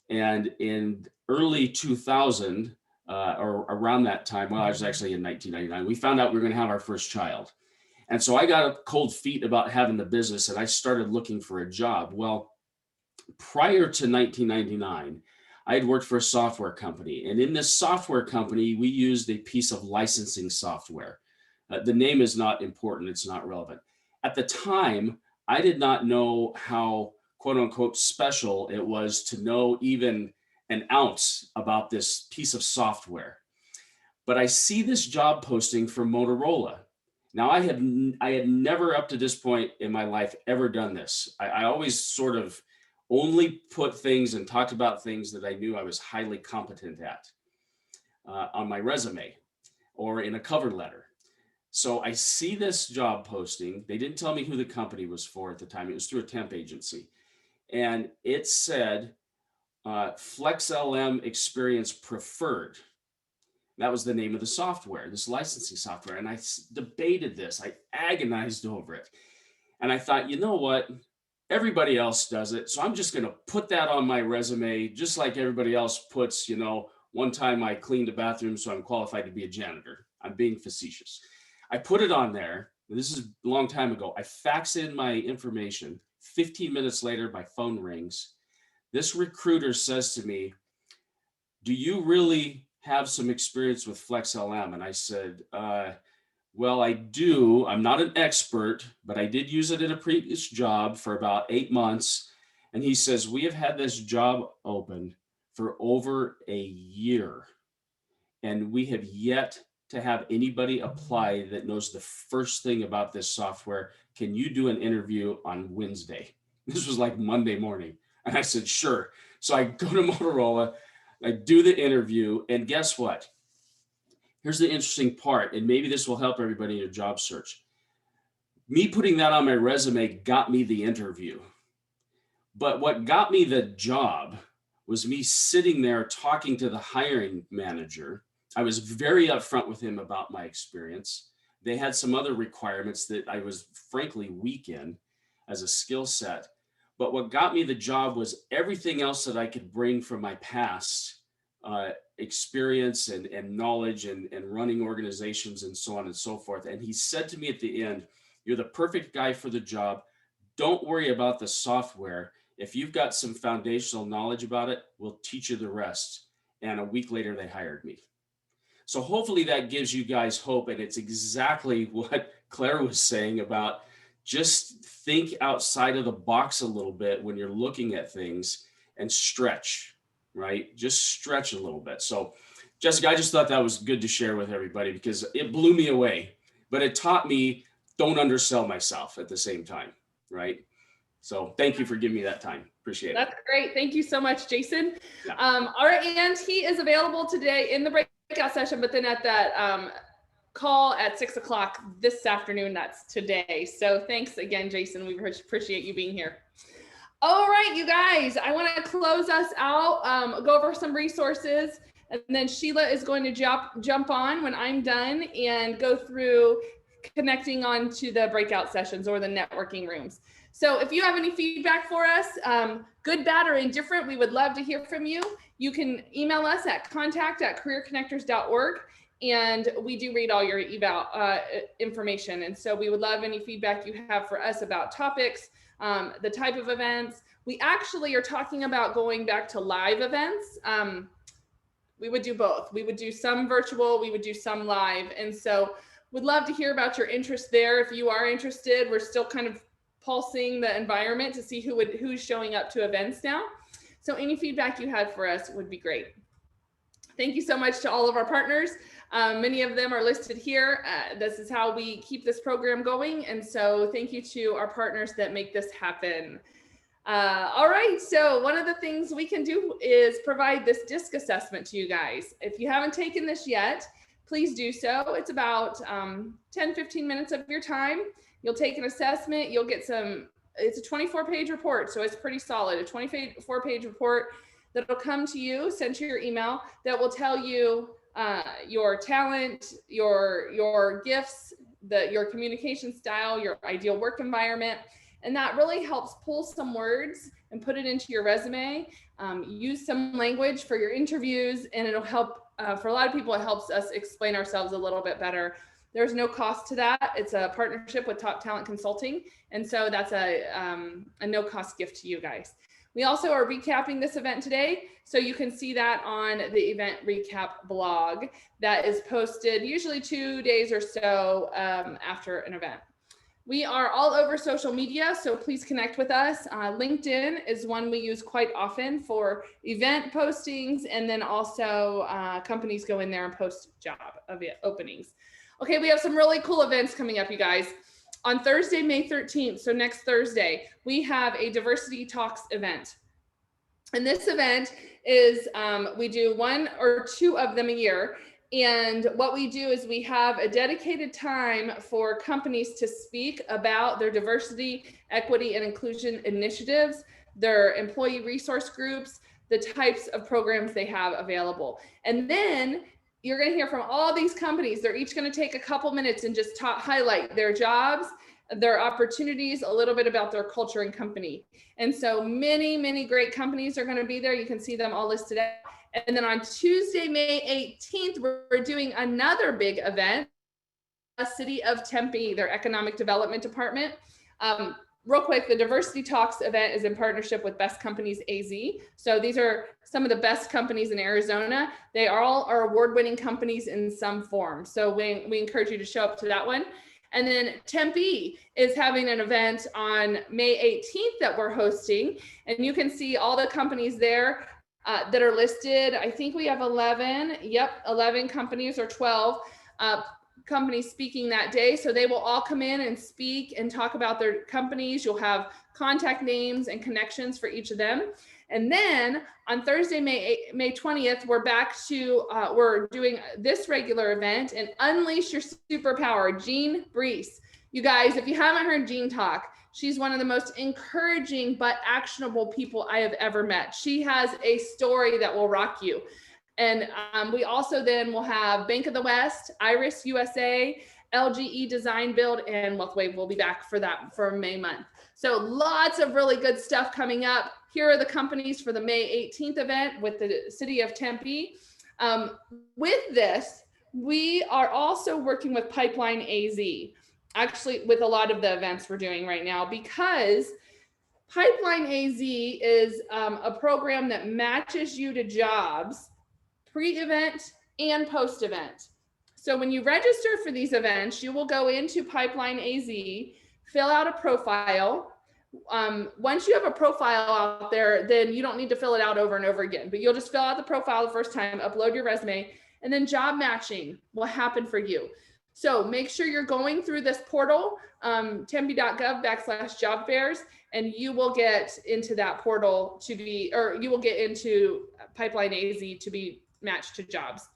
And in early 2000, or around that time, well, I was actually in 1999, we found out we were going to have our first child. And so I got cold feet about having the business and I started looking for a job. Well, prior to 1999, I had worked for a software company. And in this software company, we used a piece of licensing software. The name is not important, it's not relevant. At the time, I did not know how quote unquote special it was to know even an ounce about this piece of software. But I see this job posting for Motorola. Now I had never up to this point in my life ever done this. I always sort of only put things and talked about things that I knew I was highly competent at on my resume or in a cover letter. So I see this job posting. They didn't tell me who the company was for at the time. It was through a temp agency. And it said FlexLM Experience Preferred. That was the name of the software, this licensing software. And I debated this. I agonized over it. And I thought, you know what? Everybody else does it. So I'm just going to put that on my resume, just like everybody else puts, you know, one time I cleaned a bathroom, so I'm qualified to be a janitor. I'm being facetious. I put it on there. This is a long time ago. I fax in my information. 15 minutes later, my phone rings. This recruiter says to me, do you really have some experience with FlexLM? And I said, well, I do. I'm not an expert, but I did use it in a previous job for about 8 months. And he says, we have had this job open for over a year, and we have yet to have anybody apply that knows the first thing about this software. Can you do an interview on Wednesday? This was like Monday morning. And I said, sure. So I go to Motorola, I do the interview, and guess what? Here's the interesting part, and maybe this will help everybody in your job search. Me putting that on my resume got me the interview. But what got me the job was me sitting there talking to the hiring manager. I was very upfront with him about my experience. They had some other requirements that I was frankly weak in as a skill set. But what got me the job was everything else that I could bring from my past experience and knowledge and running organizations and so on and so forth. And he said to me at the end, you're the perfect guy for the job. Don't worry about the software. If you've got some foundational knowledge about it, we'll teach you the rest. And a week later, they hired me. So hopefully that gives you guys hope. And it's exactly what Claire was saying about just think outside of the box a little bit when you're looking at things and stretch, right? Just stretch a little bit. So Jessica, I just thought that was good to share with everybody because it blew me away, but it taught me don't undersell myself at the same time, right? So thank you for giving me that time. Appreciate it. That's great. Thank you so much, Jason. Yeah. All right, and he is available today in the breakout session, but then at that call at 6 o'clock this afternoon, that's today. So thanks again, Jason. We appreciate you being here. All right, you guys, I want to close us out, go over some resources, and then Sheila is going to jump on when I'm done and go through connecting on to the breakout sessions or the networking rooms. So if you have any feedback for us, good, bad, or indifferent, we would love to hear from you. You can email us at contact@careerconnectors.org. And we do read all your eval information. And so we would love any feedback you have for us about topics, the type of events. We actually are talking about going back to live events. We would do both. We would do some virtual, we would do some live. And so we'd love to hear about your interest there. If you are interested, we're still kind of pulsing the environment to see who's showing up to events now. So any feedback you had for us would be great. Thank you so much to all of our partners. Many of them are listed here. This is how we keep this program going. And so thank you to our partners that make this happen. All right, so one of the things we can do is provide this DISC assessment to you guys. If you haven't taken this yet, please do so. It's about 10-15 minutes of your time. You'll take an assessment, you'll get it's a 24-page report, so it's pretty solid, a 24-page report that'll come to you, sent to your email, that will tell you your talent, your gifts, your communication style, your ideal work environment. And that really helps pull some words and put it into your resume. Use some language for your interviews, and it'll help, for a lot of people, it helps us explain ourselves a little bit better. There's no cost to that. It's a partnership with Top Talent Consulting. And so that's a no cost gift to you guys. We also are recapping this event today. So you can see that on the event recap blog that is posted usually 2 days or so after an event. We are all over social media, so please connect with us. LinkedIn is one we use quite often for event postings, and then also companies go in there and post job openings. Okay, we have some really cool events coming up, you guys. On Thursday, May 13th, so next Thursday, we have a Diversity Talks event. And this event is, we do 1 or 2 of them a year. And what we do is we have a dedicated time for companies to speak about their diversity, equity, and inclusion initiatives, their employee resource groups, the types of programs they have available. And then you're going to hear from all these companies. They're each going to take a couple minutes and just highlight their jobs, their opportunities, a little bit about their culture and company. And so many, many great companies are going to be there. You can see them all listed out. And then on Tuesday, May 18th, we're doing another big event, City of Tempe, their economic development department. Real quick, the Diversity Talks event is in partnership with Best Companies AZ. So these are some of the best companies in Arizona. They all are award-winning companies in some form. So we encourage you to show up to that one. And then Tempe is having an event on May 18th that we're hosting. And you can see all the companies there that are listed. I think we have 11, 11 companies or 12 companies speaking that day. So they will all come in and speak and talk about their companies. You'll have contact names and connections for each of them. And then on Thursday, May 20th, we're back to, we're doing this regular event and Unleash Your Superpower, Jean Brees. You guys, if you haven't heard Jean talk, she's one of the most encouraging but actionable people I have ever met. She has a story that will rock you. And we also then will have Bank of the West, Iris USA, LGE Design Build, and WealthWave will be back for that for May month. So lots of really good stuff coming up. Here are the companies for the May 18th event with the City of Tempe. With this, we are also working with Pipeline AZ, actually with a lot of the events we're doing right now, because Pipeline AZ is a program that matches you to jobs pre-event and post-event. So when you register for these events, you will go into Pipeline AZ, fill out a profile. Once you have a profile out there, then you don't need to fill it out over and over again, but you'll just fill out the profile the first time, upload your resume, and then job matching will happen for you. So make sure you're going through this portal, tempe.gov/job fairs, and you will get into that portal to be, or you will get into Pipeline AZ to be matched to jobs.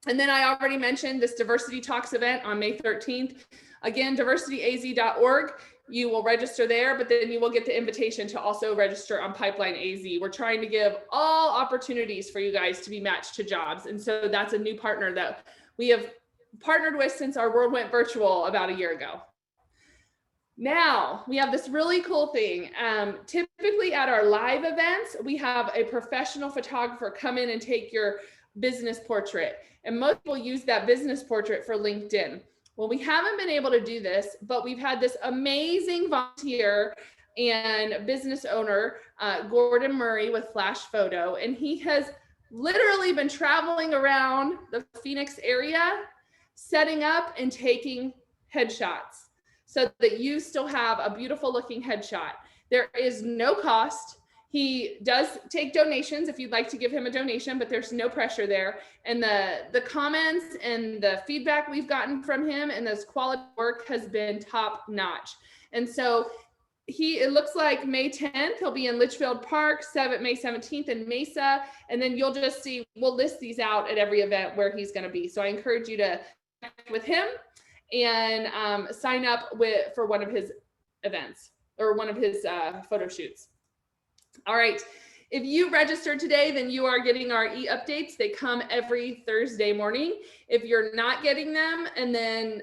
And then I already mentioned this Diversity Talks event on May 13th. Again, diversityaz.org. You will register there, but then you will get the invitation to also register on Pipeline AZ. We're trying to give all opportunities for you guys to be matched to jobs. And so that's a new partner that we have partnered with since our world went virtual about a year ago. Now we have this really cool thing. Typically at our live events, we have a professional photographer come in and take your business portrait. And most people use that business portrait for LinkedIn. Well, we haven't been able to do this, but we've had this amazing volunteer and business owner, Gordon Murray with Flash Photo. And he has literally been traveling around the Phoenix area, setting up and taking headshots so that you still have a beautiful looking headshot. There is no cost. He does take donations if you'd like to give him a donation, but there's no pressure there. And the comments and the feedback we've gotten from him and this quality work has been top notch. And so it looks like May 10th, he'll be in Litchfield Park, May 17th in Mesa. And then you'll just see, we'll list these out at every event where he's gonna be. So I encourage you to connect with him and sign up for one of his events or one of his photo shoots. All right, if you registered today, then you are getting our e-updates. They come every Thursday morning. If you're not getting them, and then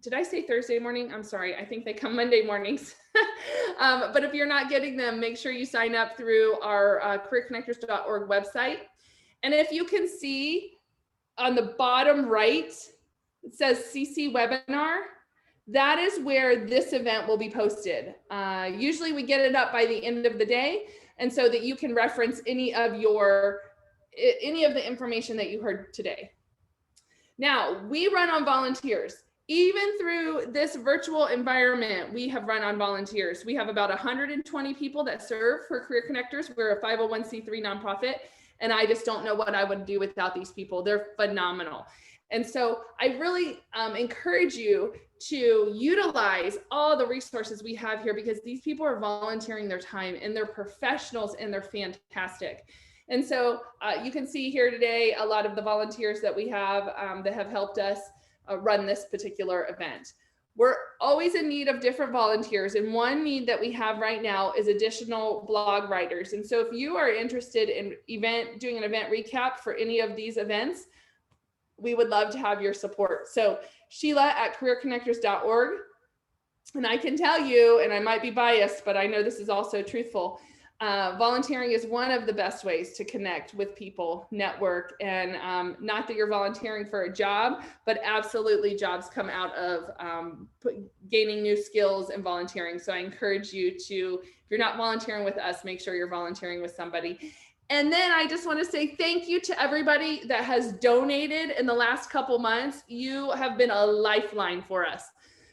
did I say Thursday morning? I'm sorry. I think they come Monday mornings. But if you're not getting them, make sure you sign up through our careerconnectors.org website. And if you can see on the bottom right, it says CC webinar. That is where this event will be posted. Usually we get it up by the end of the day, and so that you can reference any of the information that you heard today. Now, we run on volunteers. Even through this virtual environment, we have run on volunteers. We have about 120 people that serve for Career Connectors. We're a 501c3 nonprofit, and I just don't know what I would do without these people. They're phenomenal. And so I really encourage you to utilize all the resources we have here, because these people are volunteering their time, and they're professionals, and they're fantastic. And so you can see here today a lot of the volunteers that we have that have helped us run this particular event. We're always in need of different volunteers, and one need that we have right now is additional blog writers. And so if you are interested in doing an event recap for any of these events, we would love to have your support. So Sheila at careerconnectors.org. And I can tell you, and I might be biased, but I know this is also truthful, volunteering is one of the best ways to connect with people, network, and not that you're volunteering for a job, but absolutely jobs come out of gaining new skills and volunteering. So I encourage you to, if you're not volunteering with us, make sure you're volunteering with somebody. And then I just want to say thank you to everybody that has donated in the last couple months. You have been a lifeline for us.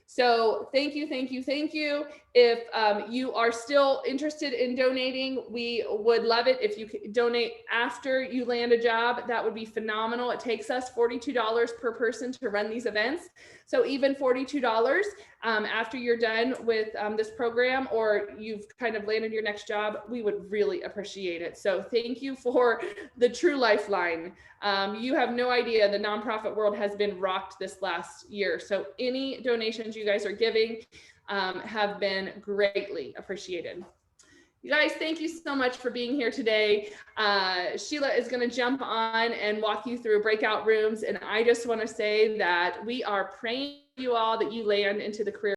So thank you, thank you, thank you. If you are still interested in donating, we would love it if you could donate after you land a job. That would be phenomenal. It takes us $42 per person to run these events. So even $42 after you're done with this program, or you've kind of landed your next job, we would really appreciate it. So thank you for the true lifeline. You have no idea, the nonprofit world has been rocked this last year. So any donations you guys are giving have been greatly appreciated. You guys, thank you so much for being here today. Sheila is going to jump on and walk you through breakout rooms. And I just want to say that we are praying you all that you land into the career